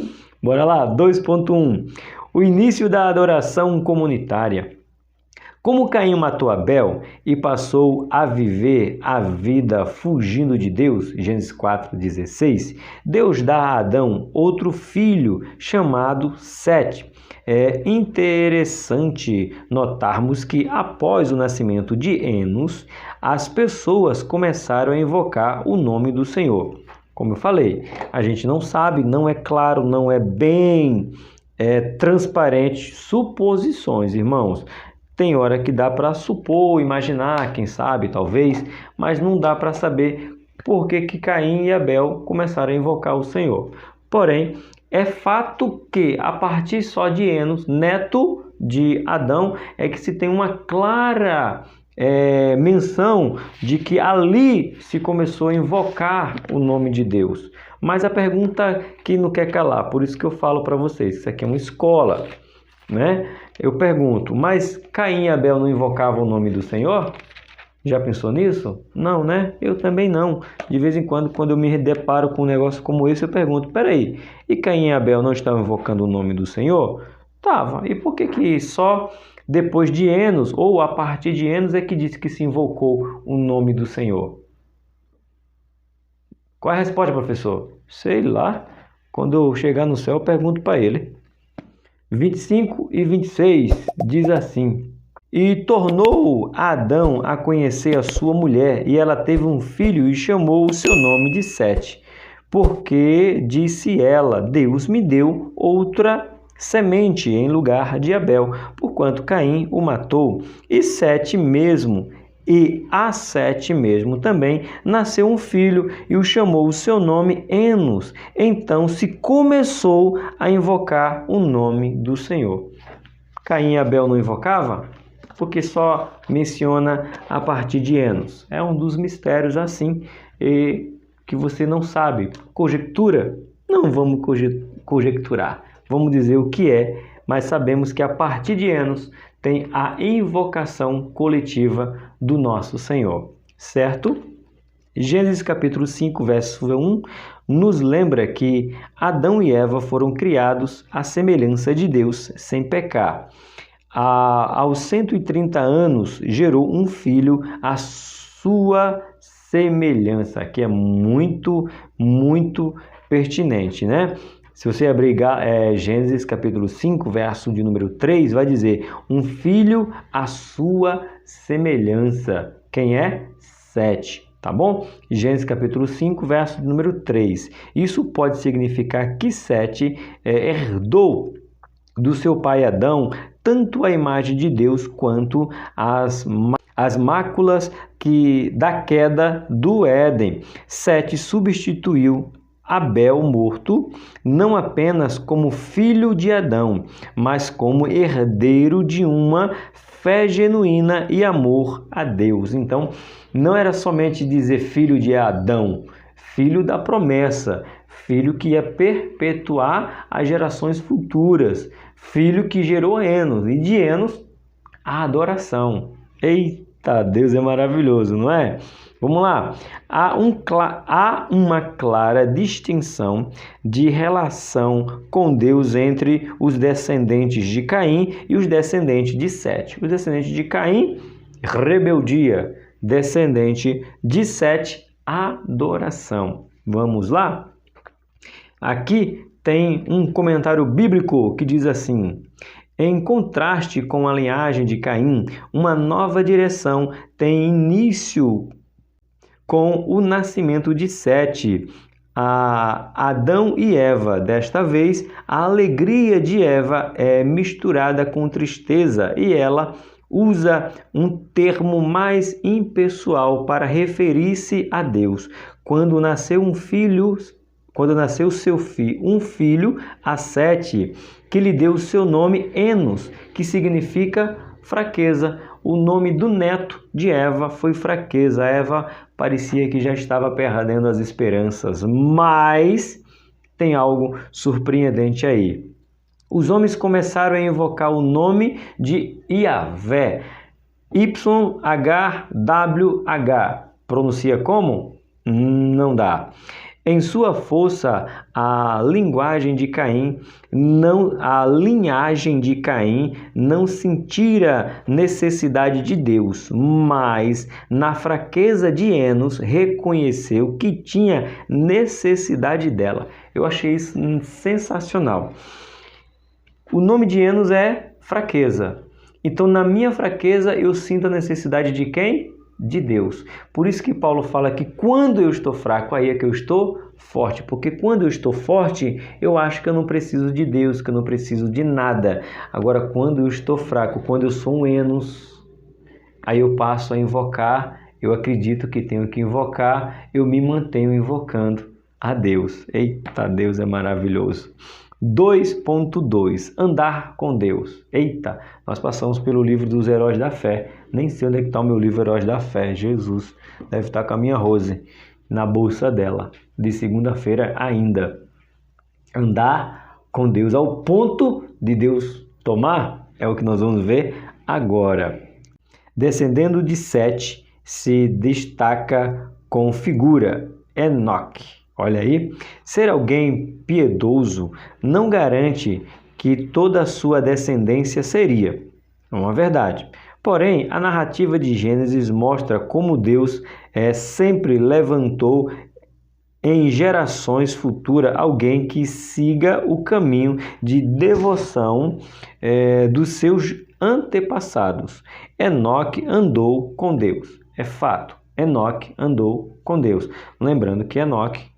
Bora lá, 2.1. O início da adoração comunitária. Como Caim matou Abel e passou a viver a vida fugindo de Deus, Gênesis 4,16, Deus dá a Adão outro filho chamado Sete. É interessante notarmos que após o nascimento de Enos, as pessoas começaram a invocar o nome do Senhor. Como eu falei, a gente não sabe, não é claro, não é bem transparente, suposições, irmãos. Tem hora que dá para supor, imaginar, quem sabe, talvez, mas não dá para saber por que Caim e Abel começaram a invocar o Senhor. Porém, é fato que a partir só de Enos, neto de Adão, é que se tem uma clara menção de que ali se começou a invocar o nome de Deus. Mas a pergunta que não quer calar, por isso que eu falo para vocês, isso aqui é uma escola, né? Eu pergunto, mas Caim e Abel não invocavam o nome do Senhor? Já pensou nisso? Não, né? Eu também não. De vez em quando eu me deparo com um negócio como esse, eu pergunto, peraí, e Caim e Abel não estavam invocando o nome do Senhor? Tava. E por que só depois de Enos, ou a partir de Enos, é que disse que se invocou o nome do Senhor? Qual é a resposta, professor? Sei lá. Quando eu chegar no céu, eu pergunto para ele. 25 e 26 diz assim: E tornou Adão a conhecer a sua mulher, e ela teve um filho e chamou o seu nome de Sete, porque disse ela: Deus me deu outra semente em lugar de Abel, porquanto Caim o matou, e a Sete mesmo também nasceu um filho e o chamou o seu nome Enos. Então se começou a invocar o nome do Senhor. Caim e Abel não invocava? Porque só menciona a partir de Enos. É um dos mistérios assim que você não sabe. Conjectura? Não vamos conjecturar. Vamos dizer o que é, mas sabemos que a partir de Enos tem a invocação coletiva do nosso Senhor, certo? Gênesis capítulo 5, verso 1, nos lembra que Adão e Eva foram criados à semelhança de Deus, sem pecar. Aos 130 anos, gerou um filho à sua semelhança, que é muito, muito pertinente, né? Se você abrir Gênesis capítulo 5, verso de número 3, vai dizer: um filho à sua semelhança. Quem é? Sete, tá bom? Gênesis capítulo 5, verso de número 3. Isso pode significar que Sete herdou do seu pai Adão tanto a imagem de Deus quanto as máculas da queda do Éden. Sete substituiu Abel morto, não apenas como filho de Adão, mas como herdeiro de uma fé genuína e amor a Deus. Então, não era somente dizer filho de Adão, filho da promessa, filho que ia perpetuar as gerações futuras, filho que gerou Enos, e de Enos a adoração. Eita, Deus é maravilhoso, não é? Vamos lá. Há uma clara distinção de relação com Deus entre os descendentes de Caim e os descendentes de Sete. Os descendentes de Caim, rebeldia. Descendente de Sete, adoração. Vamos lá? Aqui tem um comentário bíblico que diz assim: em contraste com a linhagem de Caim, uma nova direção tem início com o nascimento de Sete, Adão e Eva. Desta vez, a alegria de Eva é misturada com tristeza e ela usa um termo mais impessoal para referir-se a Deus. Quando nasceu um filho a Sete, que lhe deu o seu nome Enos, que significa fraqueza. O nome do neto de Eva foi fraqueza. Eva parecia que já estava perdendo as esperanças, mas tem algo surpreendente aí. Os homens começaram a invocar o nome de Yahvé, YHWH. Pronuncia como? Não dá. Em sua força, a linhagem de Caim não sentira necessidade de Deus, mas na fraqueza de Enos reconheceu que tinha necessidade dela. Eu achei isso sensacional. O nome de Enos é fraqueza. Então, na minha fraqueza, eu sinto a necessidade de quem? De Deus. Por isso que Paulo fala que quando eu estou fraco, aí é que eu estou forte. Porque quando eu estou forte, eu acho que eu não preciso de Deus, que eu não preciso de nada. Agora, quando eu estou fraco, quando eu sou um Enos, aí eu passo a invocar, eu acredito que tenho que invocar, eu me mantenho invocando a Deus. Eita, Deus é maravilhoso. 2.2. Andar com Deus. Eita, nós passamos pelo livro dos Heróis da Fé. Nem sei onde é que está o meu livro Heróis da Fé. Jesus, deve estar com a minha Rose na bolsa dela, de segunda-feira ainda. Andar com Deus ao ponto de Deus tomar, é o que nós vamos ver agora. Descendendo de Sete, se destaca com figura Enoque. Olha aí, ser alguém piedoso não garante que toda a sua descendência seria. É uma verdade. Porém, a narrativa de Gênesis mostra como Deus sempre levantou em gerações futuras alguém que siga o caminho de devoção dos seus antepassados. Enoque andou com Deus. É fato. Enoque andou com Deus. Lembrando que Enoque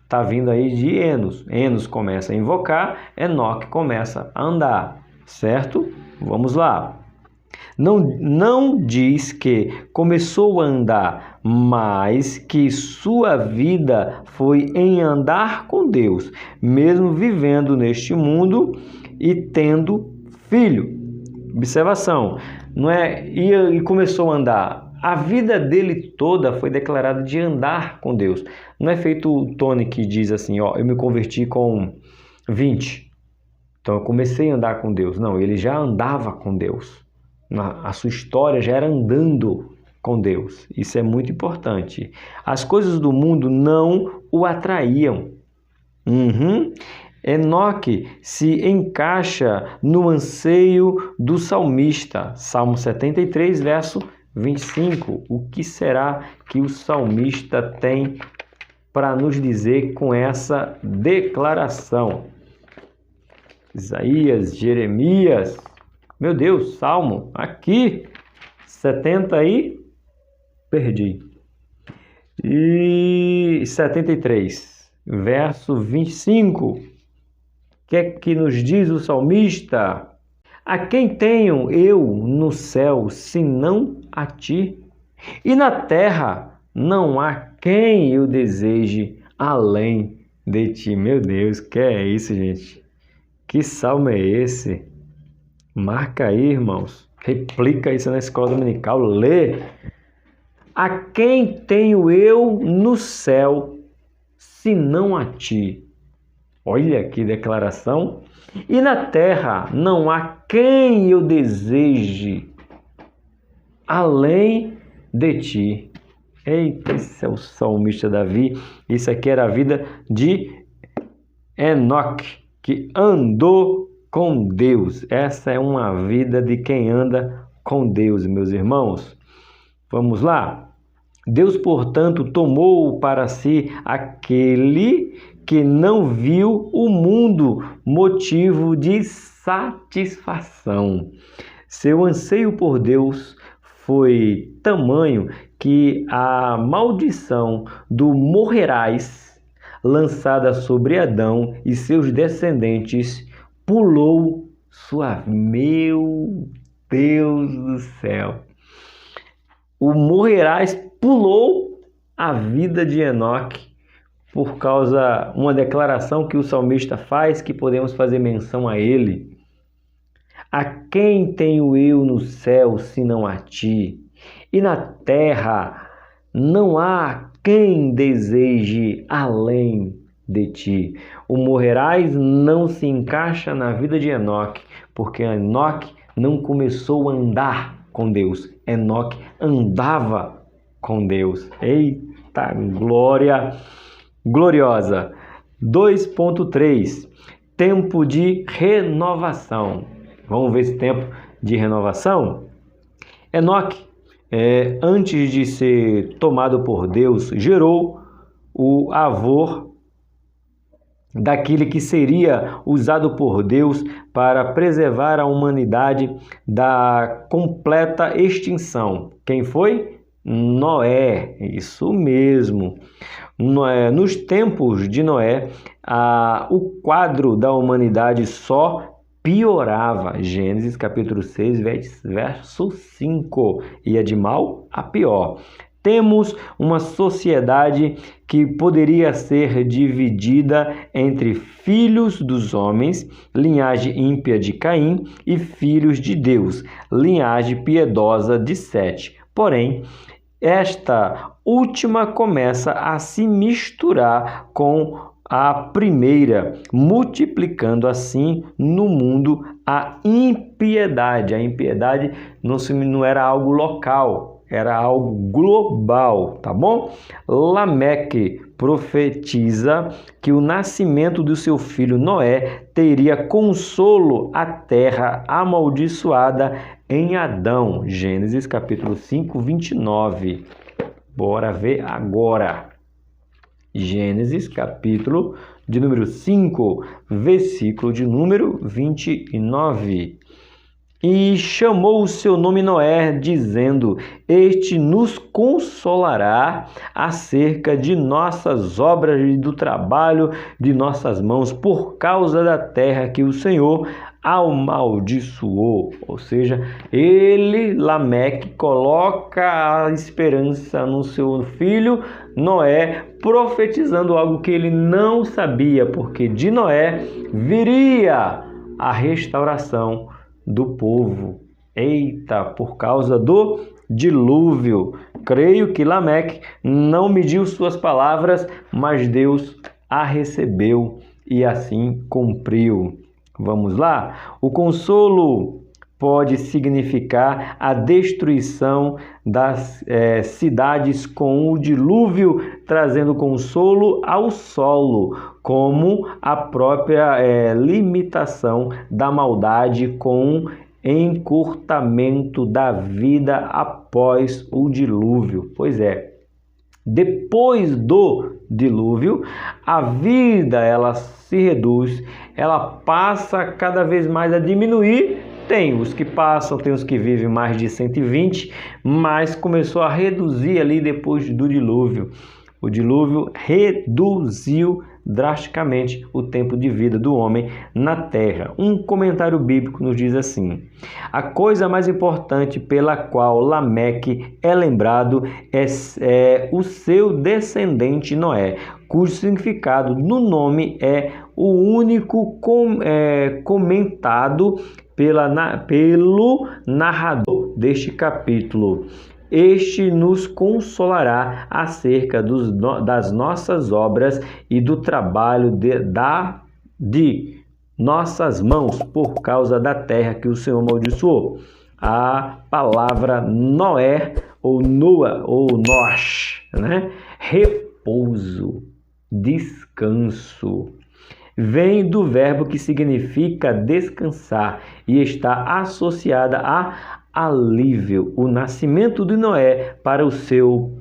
tá vindo aí de Enos. Enos começa a invocar, Enoque começa a andar, certo? Vamos lá. Não diz que começou a andar, mas que sua vida foi em andar com Deus, mesmo vivendo neste mundo e tendo filho. Observação, não é e começou a andar. A vida dele toda foi declarada de andar com Deus. Não é feito o Tony que diz assim, ó, eu me converti com 20, então eu comecei a andar com Deus. Não, ele já andava com Deus. A sua história já era andando com Deus. Isso é muito importante. As coisas do mundo não o atraíam. Enoque se encaixa no anseio do salmista. Salmo 73, verso 25. O que será que o salmista tem para nos dizer com essa declaração? Isaías, Jeremias... Meu Deus, Salmo, aqui, 70 e... perdi. E 73, verso 25. O que é que nos diz o salmista? A quem tenho eu no céu, senão a ti? E na terra não há quem eu deseje além de ti. Meu Deus, que é isso, gente? Que salmo é esse? Marca aí, irmãos. Replica isso na escola dominical. Lê. A quem tenho eu no céu, senão a ti? Olha que declaração. E na terra não há quem eu deseje além de ti. Eita, esse é o salmista Davi. Isso aqui era a vida de Enoque, que andou com Deus. Essa é uma vida de quem anda com Deus, meus irmãos. Vamos lá. Deus, portanto, tomou para si aquele que não viu o mundo motivo de satisfação. Seu anseio por Deus foi tamanho que a maldição do morrerás lançada sobre Adão e seus descendentes pulou suave. Meu Deus do céu! O morrerás pulou a vida de Enoque por causa uma declaração que o salmista faz, que podemos fazer menção a ele. A quem tenho eu no céu, senão a ti? E na terra não há quem deseje além de ti. O morrerás não se encaixa na vida de Enoque, porque Enoque não começou a andar com Deus. Enoque andava com Deus. Eita glória gloriosa. 2.3. Tempo de renovação. Vamos ver esse tempo de renovação? Enoque, antes de ser tomado por Deus, gerou o avô daquele que seria usado por Deus para preservar a humanidade da completa extinção. Quem foi? Noé, isso mesmo. Nos tempos de Noé, o quadro da humanidade só piorava. Gênesis capítulo 6, verso 5. Ia de mal a pior. Temos uma sociedade que poderia ser dividida entre filhos dos homens, linhagem ímpia de Caim, e filhos de Deus, linhagem piedosa de Sete. Porém, esta última começa a se misturar com a primeira, multiplicando assim no mundo a impiedade. A impiedade não era algo local, era algo global, tá bom? Lameque profetiza que o nascimento do seu filho Noé teria consolo à terra amaldiçoada em Adão. Gênesis capítulo 5, 29. Bora ver agora. Gênesis capítulo de número 5, versículo de número 29. E chamou o seu nome Noé, dizendo: Este nos consolará acerca de nossas obras e do trabalho de nossas mãos, por causa da terra que o Senhor amaldiçoou. Ou seja, Lameque, coloca a esperança no seu filho Noé, profetizando algo que ele não sabia, porque de Noé viria a restauração do povo. Eita, por causa do dilúvio. Creio que Lameque não mediu suas palavras, mas Deus a recebeu e assim cumpriu. Vamos lá? O consolo pode significar a destruição das cidades com o dilúvio, trazendo consolo ao solo, como a própria limitação da maldade com encurtamento da vida após o dilúvio. Pois é, depois do dilúvio, a vida ela se reduz, ela passa cada vez mais a diminuir. Tem os que passam, tem os que vivem mais de 120, mas começou a reduzir ali depois do dilúvio. O dilúvio reduziu drasticamente o tempo de vida do homem na terra. Um comentário bíblico nos diz assim: a coisa mais importante pela qual Lameque é lembrado é o seu descendente Noé, cujo significado no nome é o único comentado pelo narrador deste capítulo. Este nos consolará acerca das nossas obras e do trabalho de nossas mãos, por causa da terra que o Senhor amaldiçoou. A palavra Noé, ou Noa, ou Nosh, né? Repouso, descanso. Vem do verbo que significa descansar e está associada a alívio. O nascimento de Noé para o seu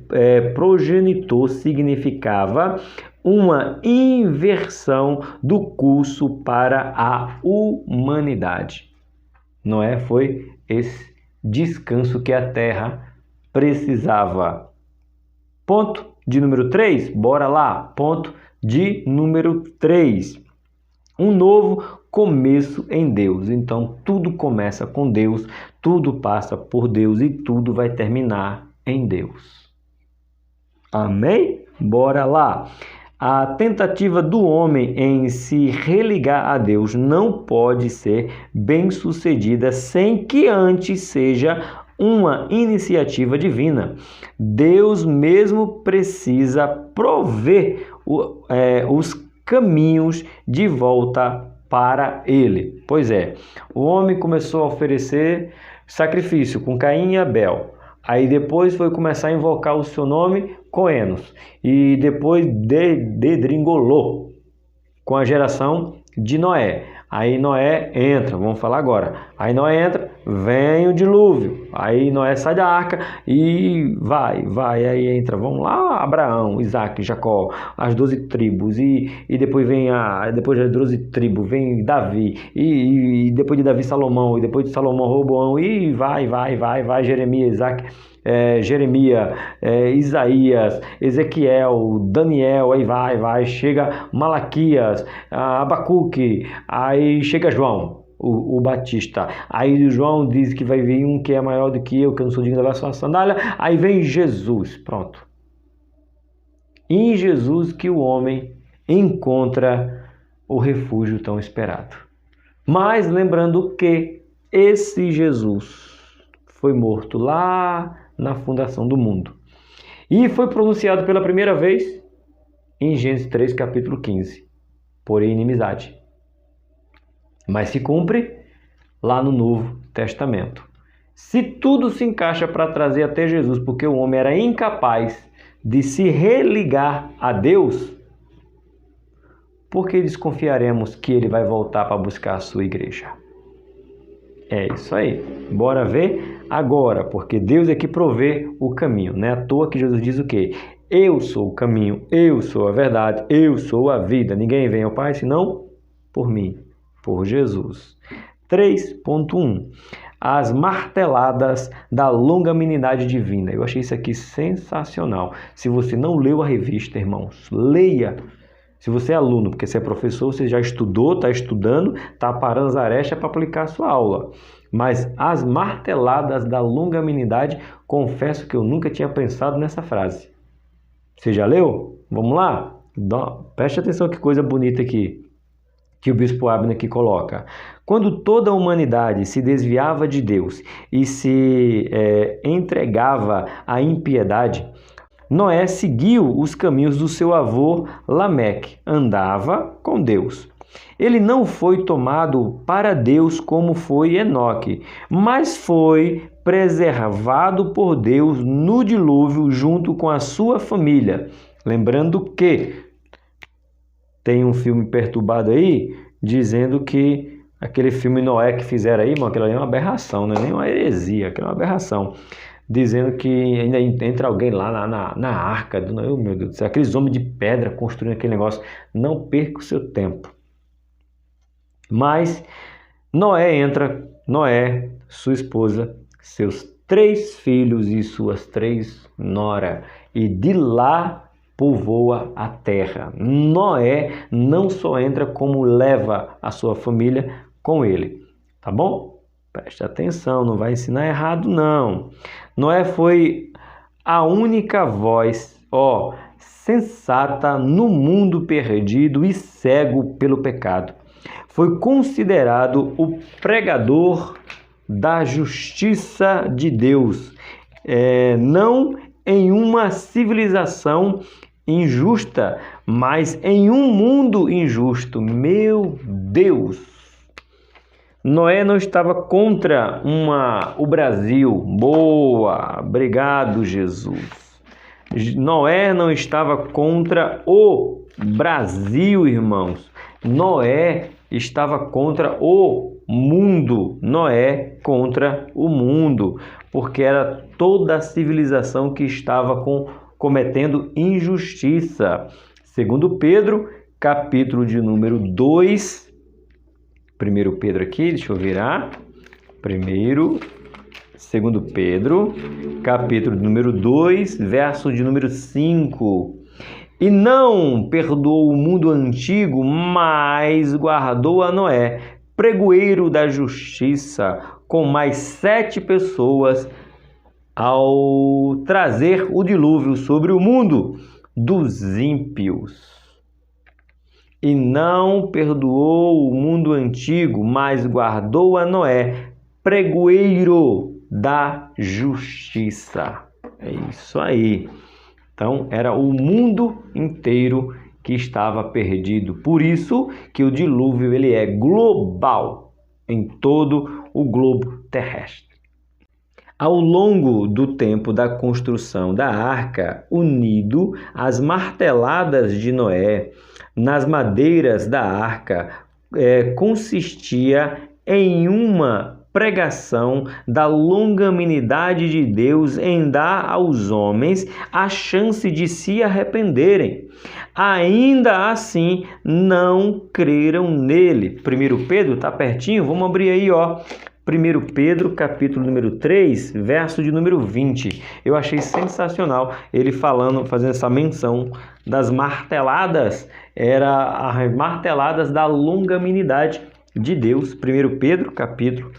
progenitor significava uma inversão do curso para a humanidade. Noé foi esse descanso que a terra precisava. Ponto de número 3, bora lá. Ponto de número 3. Um novo começo em Deus. Então, tudo começa com Deus, tudo passa por Deus e tudo vai terminar em Deus. Amém? Bora lá. A tentativa do homem em se religar a Deus não pode ser bem-sucedida sem que antes seja uma iniciativa divina. Deus mesmo precisa prover os caminhos de volta para ele. Pois é, o homem começou a oferecer sacrifício com Caim e Abel. Aí depois foi começar a invocar o seu nome com Enos. E depois dedringolou com a geração de Noé. Aí Noé entra, vamos falar agora. Aí Noé entra, vem o dilúvio. Aí Noé sai da arca e vai. Aí entra, vamos lá, Abraão, Isaac, Jacó, as 12 tribos. E depois vem depois das 12 tribos, vem Davi. E depois de Davi, Salomão. E depois de Salomão, Roboão. E vai, Jeremias, Isaac. Isaías, Ezequiel, Daniel, aí vai, chega Malaquias, Abacuque, aí chega João, o Batista. Aí João diz que vai vir um que é maior do que eu não sou digno de levar sua sandália. Aí vem Jesus, pronto. Em Jesus que o homem encontra o refúgio tão esperado. Mas lembrando que esse Jesus foi morto lá na fundação do mundo. E foi pronunciado pela primeira vez em Gênesis 3, capítulo 15. Porém, inimizade. Mas se cumpre lá no Novo Testamento. Se tudo se encaixa para trazer até Jesus, porque o homem era incapaz de se religar a Deus, por que desconfiaremos que ele vai voltar para buscar a sua igreja? É isso aí. Bora ver agora, porque Deus é que provê o caminho. Não é à toa que Jesus diz o quê? Eu sou o caminho, eu sou a verdade, eu sou a vida. Ninguém vem ao Pai senão por mim, por Jesus. 3.1. as marteladas da longanimidade divina. Eu achei isso aqui sensacional. Se você não leu a revista, irmãos, leia. Se você é aluno, porque você é professor, você já estudou, está estudando, está parando as arestas para aplicar a sua aula. Mas as marteladas da longanimidade, confesso que eu nunca tinha pensado nessa frase. Você já leu? Vamos lá? Preste atenção que coisa bonita aqui, que o Bispo Abner aqui coloca. Quando toda a humanidade se desviava de Deus e se entregava à impiedade, Noé seguiu os caminhos do seu avô Lameque, andava com Deus. Ele não foi tomado para Deus como foi Enoque, mas foi preservado por Deus no dilúvio junto com a sua família. Lembrando que tem um filme perturbado aí, dizendo que aquele filme Noé que fizeram aí, mano, aquilo ali é uma aberração, não é nem uma heresia, aquilo é uma aberração. Dizendo que ainda entra alguém lá na arca, oh, meu Deus do céu, aqueles homens de pedra construindo aquele negócio. Não perca o seu tempo. Mas Noé entra, Noé, sua esposa, seus 3 filhos e suas 3 noras, e de lá povoa a terra. Noé não só entra, como leva a sua família com ele. Tá bom? Preste atenção, não vai ensinar errado não. Noé foi a única voz, sensata no mundo perdido e cego pelo pecado. Foi considerado o pregador da justiça de Deus, não em uma civilização injusta, mas em um mundo injusto. Meu Deus! Noé não estava contra o Brasil. Boa! Obrigado, Jesus. Noé não estava contra o Brasil, irmãos. Noé estava contra o mundo. Noé contra o mundo, porque era toda a civilização que estava cometendo injustiça. Segundo Pedro, capítulo de número 2, 1 Pedro aqui, deixa eu virar. 2 Pedro, capítulo de número 2, verso de número 5. E não perdoou o mundo antigo, mas guardou a Noé, pregoeiro da justiça, com mais 7 pessoas, ao trazer o dilúvio sobre o mundo dos ímpios. E não perdoou o mundo antigo, mas guardou a Noé, pregoeiro da justiça. É isso aí. Então, era o mundo inteiro que estava perdido. Por isso que o dilúvio ele é global em todo o globo terrestre. Ao longo do tempo da construção da arca, unido às marteladas de Noé nas madeiras da arca, consistia em uma pregação da longanimidade de Deus em dar aos homens a chance de se arrependerem. Ainda assim, não creram nele. 1 Pedro, está pertinho? Vamos abrir aí, 1 Pedro, capítulo número 3, verso de número 20. Eu achei sensacional ele fazendo essa menção das marteladas, as marteladas da longanimidade de Deus. 1 Pedro, capítulo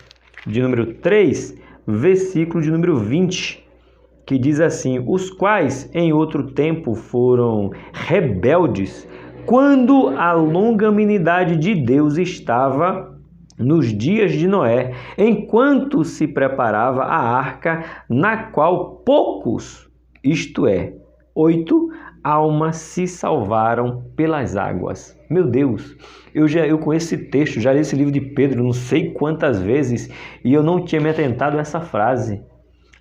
de número 3, versículo de número 20, que diz assim: os quais em outro tempo foram rebeldes, quando a longanimidade de Deus estava nos dias de Noé, enquanto se preparava a arca, na qual poucos, isto é, 8 almas se salvaram pelas águas. Meu Deus, eu com esse texto, já li esse livro de Pedro não sei quantas vezes, e eu não tinha me atentado a essa frase.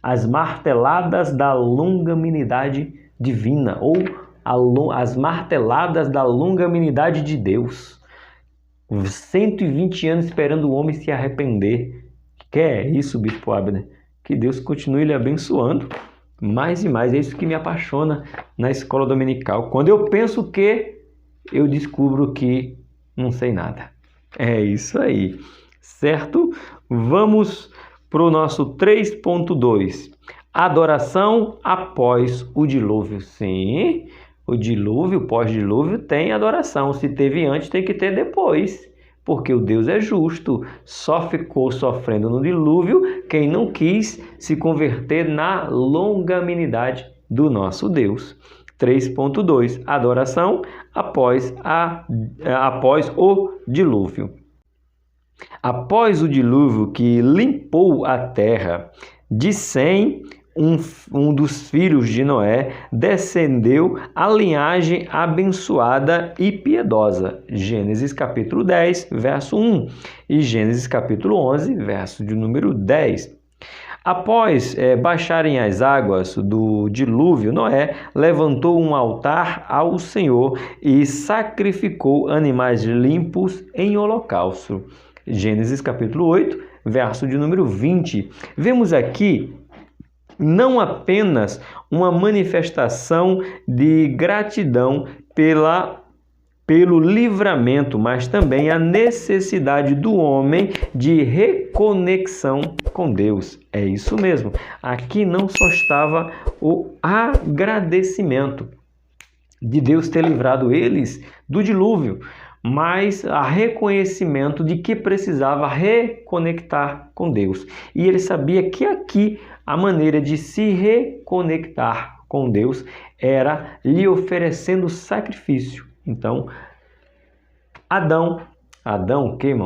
As marteladas da longanimidade divina, ou as marteladas da longanimidade de Deus. 120 anos esperando o homem se arrepender. Que é isso, Bispo Abner? Que Deus continue lhe abençoando mais e mais. É isso que me apaixona na escola dominical. Quando eu penso que, eu descubro que não sei nada. É isso aí, certo? Vamos para o nosso 3.2. Adoração após o dilúvio. Sim, o dilúvio, pós-dilúvio, tem adoração. Se teve antes, tem que ter depois. Porque o Deus é justo. Só ficou sofrendo no dilúvio quem não quis se converter na longanimidade do nosso Deus. 3.2. Adoração após o dilúvio. Após o dilúvio que limpou a terra, de Sem, um dos filhos de Noé, descendeu a linhagem abençoada e piedosa. Gênesis capítulo 10, verso 1 e Gênesis capítulo 11, verso de número 10. Após baixarem as águas do dilúvio, Noé levantou um altar ao Senhor e sacrificou animais limpos em holocausto. Gênesis capítulo 8, verso de número 20. Vemos aqui não apenas uma manifestação de gratidão pelo livramento, mas também a necessidade do homem de reconexão com Deus. É isso mesmo. Aqui não só estava o agradecimento de Deus ter livrado eles do dilúvio, mas a reconhecimento de que precisava reconectar com Deus. E ele sabia que aqui a maneira de se reconectar com Deus era lhe oferecendo sacrifício. Então,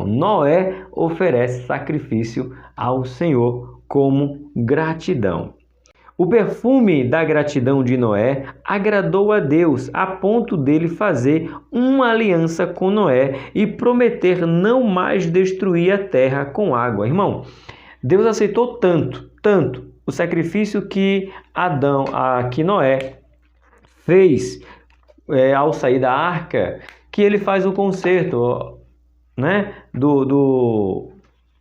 Noé oferece sacrifício ao Senhor como gratidão. O perfume da gratidão de Noé agradou a Deus a ponto dele fazer uma aliança com Noé e prometer não mais destruir a terra com água. Irmão, Deus aceitou tanto o sacrifício que Noé fez ao sair da arca, que ele faz o concerto, né,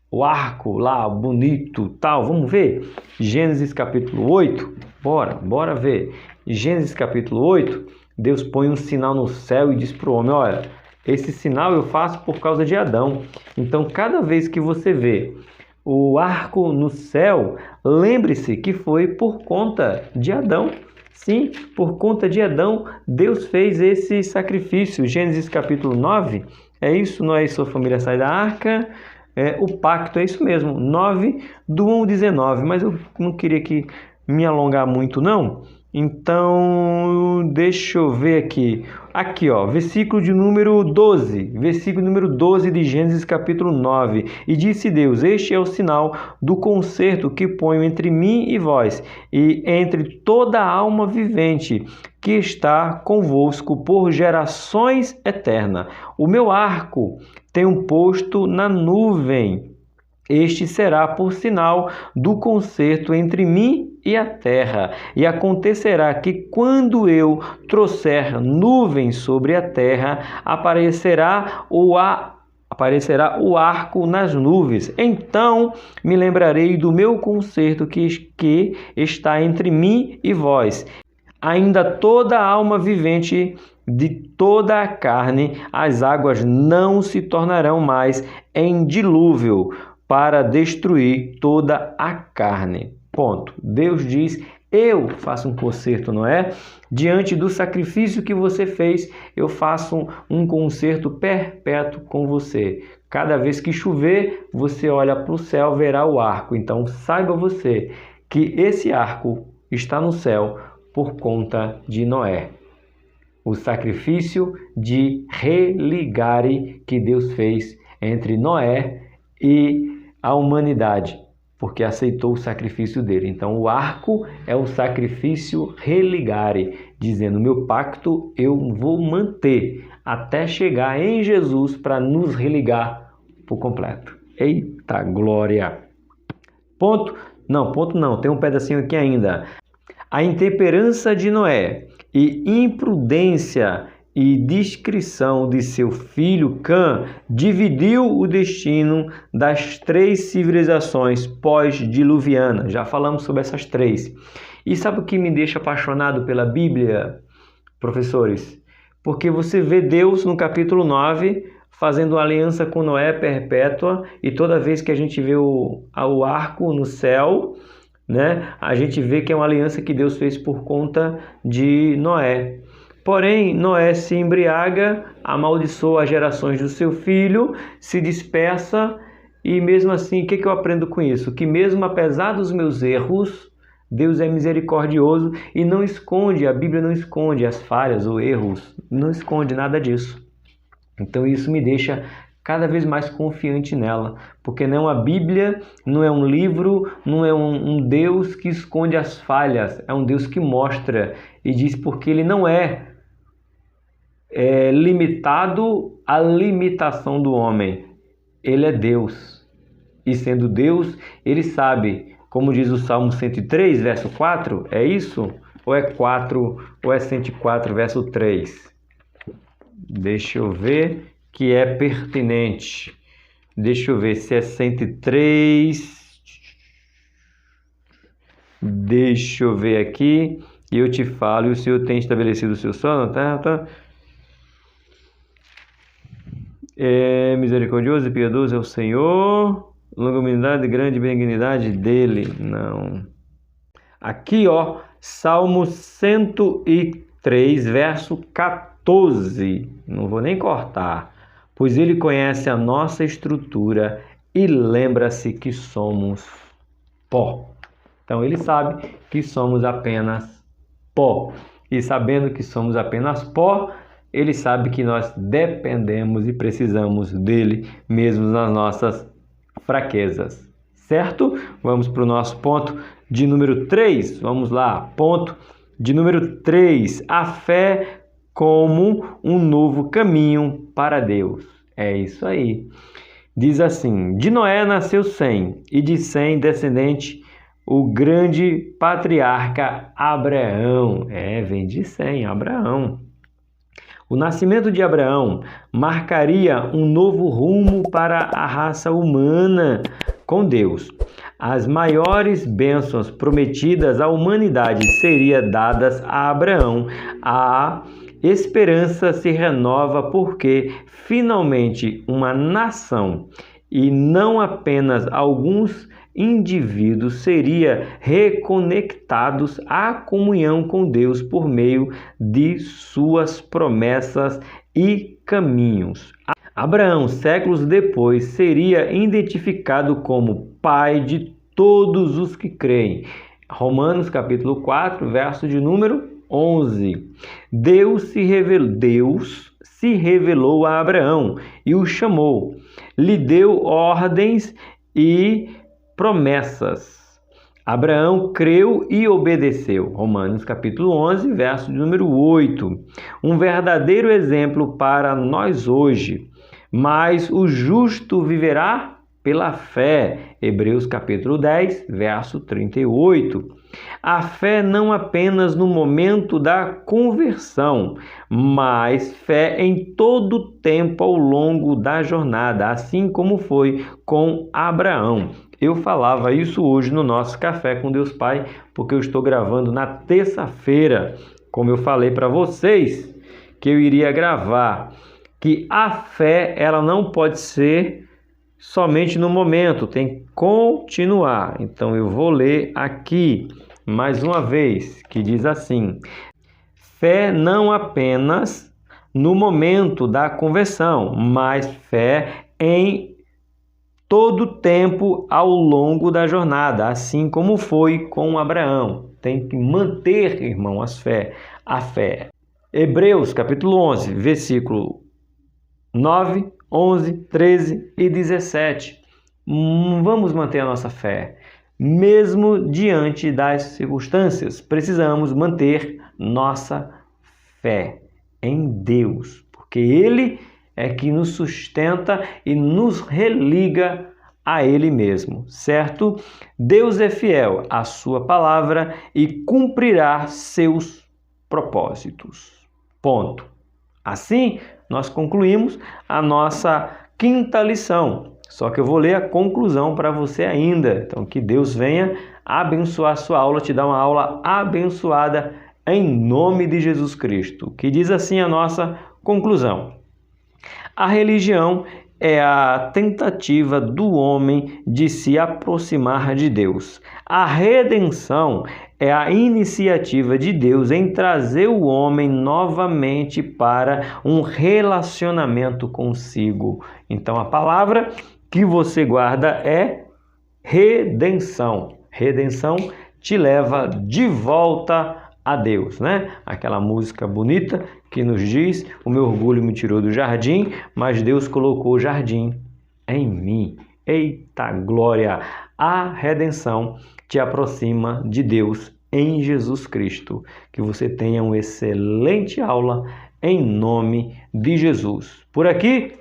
o arco lá, bonito, tal. Vamos ver? Gênesis capítulo 8. Bora ver. Gênesis capítulo 8, Deus põe um sinal no céu e diz para o homem, olha, esse sinal eu faço por causa de Adão. Então, cada vez que você vê o arco no céu, lembre-se que foi por conta de Adão. Sim, por conta de Adão, Deus fez esse sacrifício. Gênesis capítulo 9, é isso? Noé e sua família saem da arca. O pacto é isso mesmo, 9 do 1 ao 19, mas eu não queria me alongar muito não, então deixa eu ver aqui, versículo de número 12, de Gênesis capítulo 9, e disse Deus, este é o sinal do concerto que ponho entre mim e vós, e entre toda a alma vivente, que está convosco por gerações eternas. O meu arco tenho posto na nuvem. Este será por sinal do concerto entre mim e a terra. E acontecerá que quando eu trouxer nuvens sobre a terra, aparecerá o arco nas nuvens. Então me lembrarei do meu concerto que está entre mim e vós. Ainda toda a alma vivente de toda a carne, as águas não se tornarão mais em dilúvio para destruir toda a carne. Ponto. Deus diz, eu faço um concerto, não é? Diante do sacrifício que você fez, eu faço um concerto perpétuo com você. Cada vez que chover, você olha para o céu, verá o arco. Então, saiba você que esse arco está no céu por conta de Noé. O sacrifício de religare que Deus fez entre Noé e a humanidade, porque aceitou o sacrifício dele. Então, o arco é o sacrifício religare, dizendo, meu pacto eu vou manter até chegar em Jesus para nos religar por completo. Eita glória! Ponto? Não, tem um pedacinho aqui ainda. A intemperança de Noé e imprudência e discrição de seu filho Cã dividiu o destino das 3 civilizações pós-diluvianas. Já falamos sobre essas 3. E sabe o que me deixa apaixonado pela Bíblia, professores? Porque você vê Deus no capítulo 9 fazendo uma aliança com Noé perpétua, e toda vez que a gente vê o arco no céu, né, a gente vê que é uma aliança que Deus fez por conta de Noé. Porém, Noé se embriaga, amaldiçoa as gerações do seu filho, se dispersa, e mesmo assim, o que eu aprendo com isso? Que mesmo apesar dos meus erros, Deus é misericordioso e não esconde, a Bíblia não esconde as falhas ou erros, não esconde nada disso. Então isso me deixa cada vez mais confiante nela, porque não é uma Bíblia, não é um livro, não é um Deus que esconde as falhas, é um Deus que mostra e diz porque Ele não é limitado à limitação do homem. Ele é Deus. E sendo Deus, Ele sabe, como diz o Salmo 103, verso 4, é isso? Ou é 4, ou é 104, verso 3? Deixa eu ver que é pertinente. Deixa eu ver se é 103. Deixa eu ver aqui e eu te falo. E o Senhor tem estabelecido o seu sono, tá? Misericordioso e piedoso é o Senhor, longanimidade e grande benignidade dele. Não. Aqui, ó, Salmo 103, verso 14. Não vou nem cortar. Pois ele conhece a nossa estrutura e lembra-se que somos pó. Então ele sabe que somos apenas pó. E sabendo que somos apenas pó, ele sabe que nós dependemos e precisamos dele mesmo nas nossas fraquezas. Certo? Vamos para o nosso ponto de número 3. Vamos lá. Ponto de número 3. A fé como um novo caminho para Deus. É isso aí. Diz assim: de Noé nasceu Sem, e de Sem descendente o grande patriarca Abraão. Vem de Sem, Abraão. O nascimento de Abraão marcaria um novo rumo para a raça humana com Deus. As maiores bênçãos prometidas à humanidade seriam dadas a Abraão. A esperança se renova porque finalmente uma nação, e não apenas alguns indivíduos, seriam reconectados à comunhão com Deus por meio de suas promessas e caminhos. Abraão, séculos depois, seria identificado como pai de todos os que creem. Romanos capítulo 4, verso de número 11. Deus se revelou a Abraão e o chamou, lhe deu ordens e promessas. Abraão creu e obedeceu. Romanos capítulo 11, verso de número 8. Um verdadeiro exemplo para nós hoje. Mas o justo viverá pela fé. Hebreus capítulo 10, verso 38. A fé não apenas no momento da conversão, mas fé em todo o tempo ao longo da jornada, assim como foi com Abraão. Eu falava isso hoje no nosso Café com Deus Pai, porque eu estou gravando na terça-feira, como eu falei para vocês que eu iria gravar, que a fé ela não pode ser somente no momento, tem que continuar. Então eu vou ler aqui mais uma vez, que diz assim: fé não apenas no momento da conversão, mas fé em todo o tempo ao longo da jornada, assim como foi com Abraão. Tem que manter, irmão, a fé. Hebreus capítulo 11, versículo 9, 11, 13 e 17. Vamos manter a nossa fé. Mesmo diante das circunstâncias, precisamos manter nossa fé em Deus, porque Ele é que nos sustenta e nos religa a Ele mesmo, certo? Deus é fiel à sua palavra e cumprirá seus propósitos. Ponto. Assim, nós concluímos a nossa quinta lição. Só que eu vou ler a conclusão para você ainda. Então, que Deus venha abençoar a sua aula, te dar uma aula abençoada em nome de Jesus Cristo. Que diz assim a nossa conclusão: A religião é a tentativa do homem de se aproximar de Deus. A redenção é a iniciativa de Deus em trazer o homem novamente para um relacionamento consigo. Então a palavra que você guarda é redenção. Redenção te leva de volta a Deus, né? Aquela música bonita que nos diz: o meu orgulho me tirou do jardim, mas Deus colocou o jardim em mim. Eita glória! A redenção te aproxima de Deus em Jesus Cristo. Que você tenha uma excelente aula em nome de Jesus. Por aqui,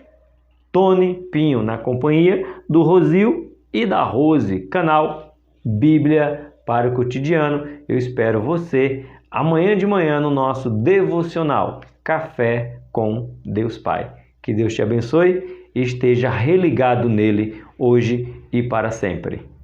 Tony Pinho, na companhia do Rosil e da Rose, canal Bíblia para o Cotidiano. Eu espero você amanhã de manhã no nosso devocional Café com Deus Pai. Que Deus te abençoe e esteja religado nele hoje e para sempre.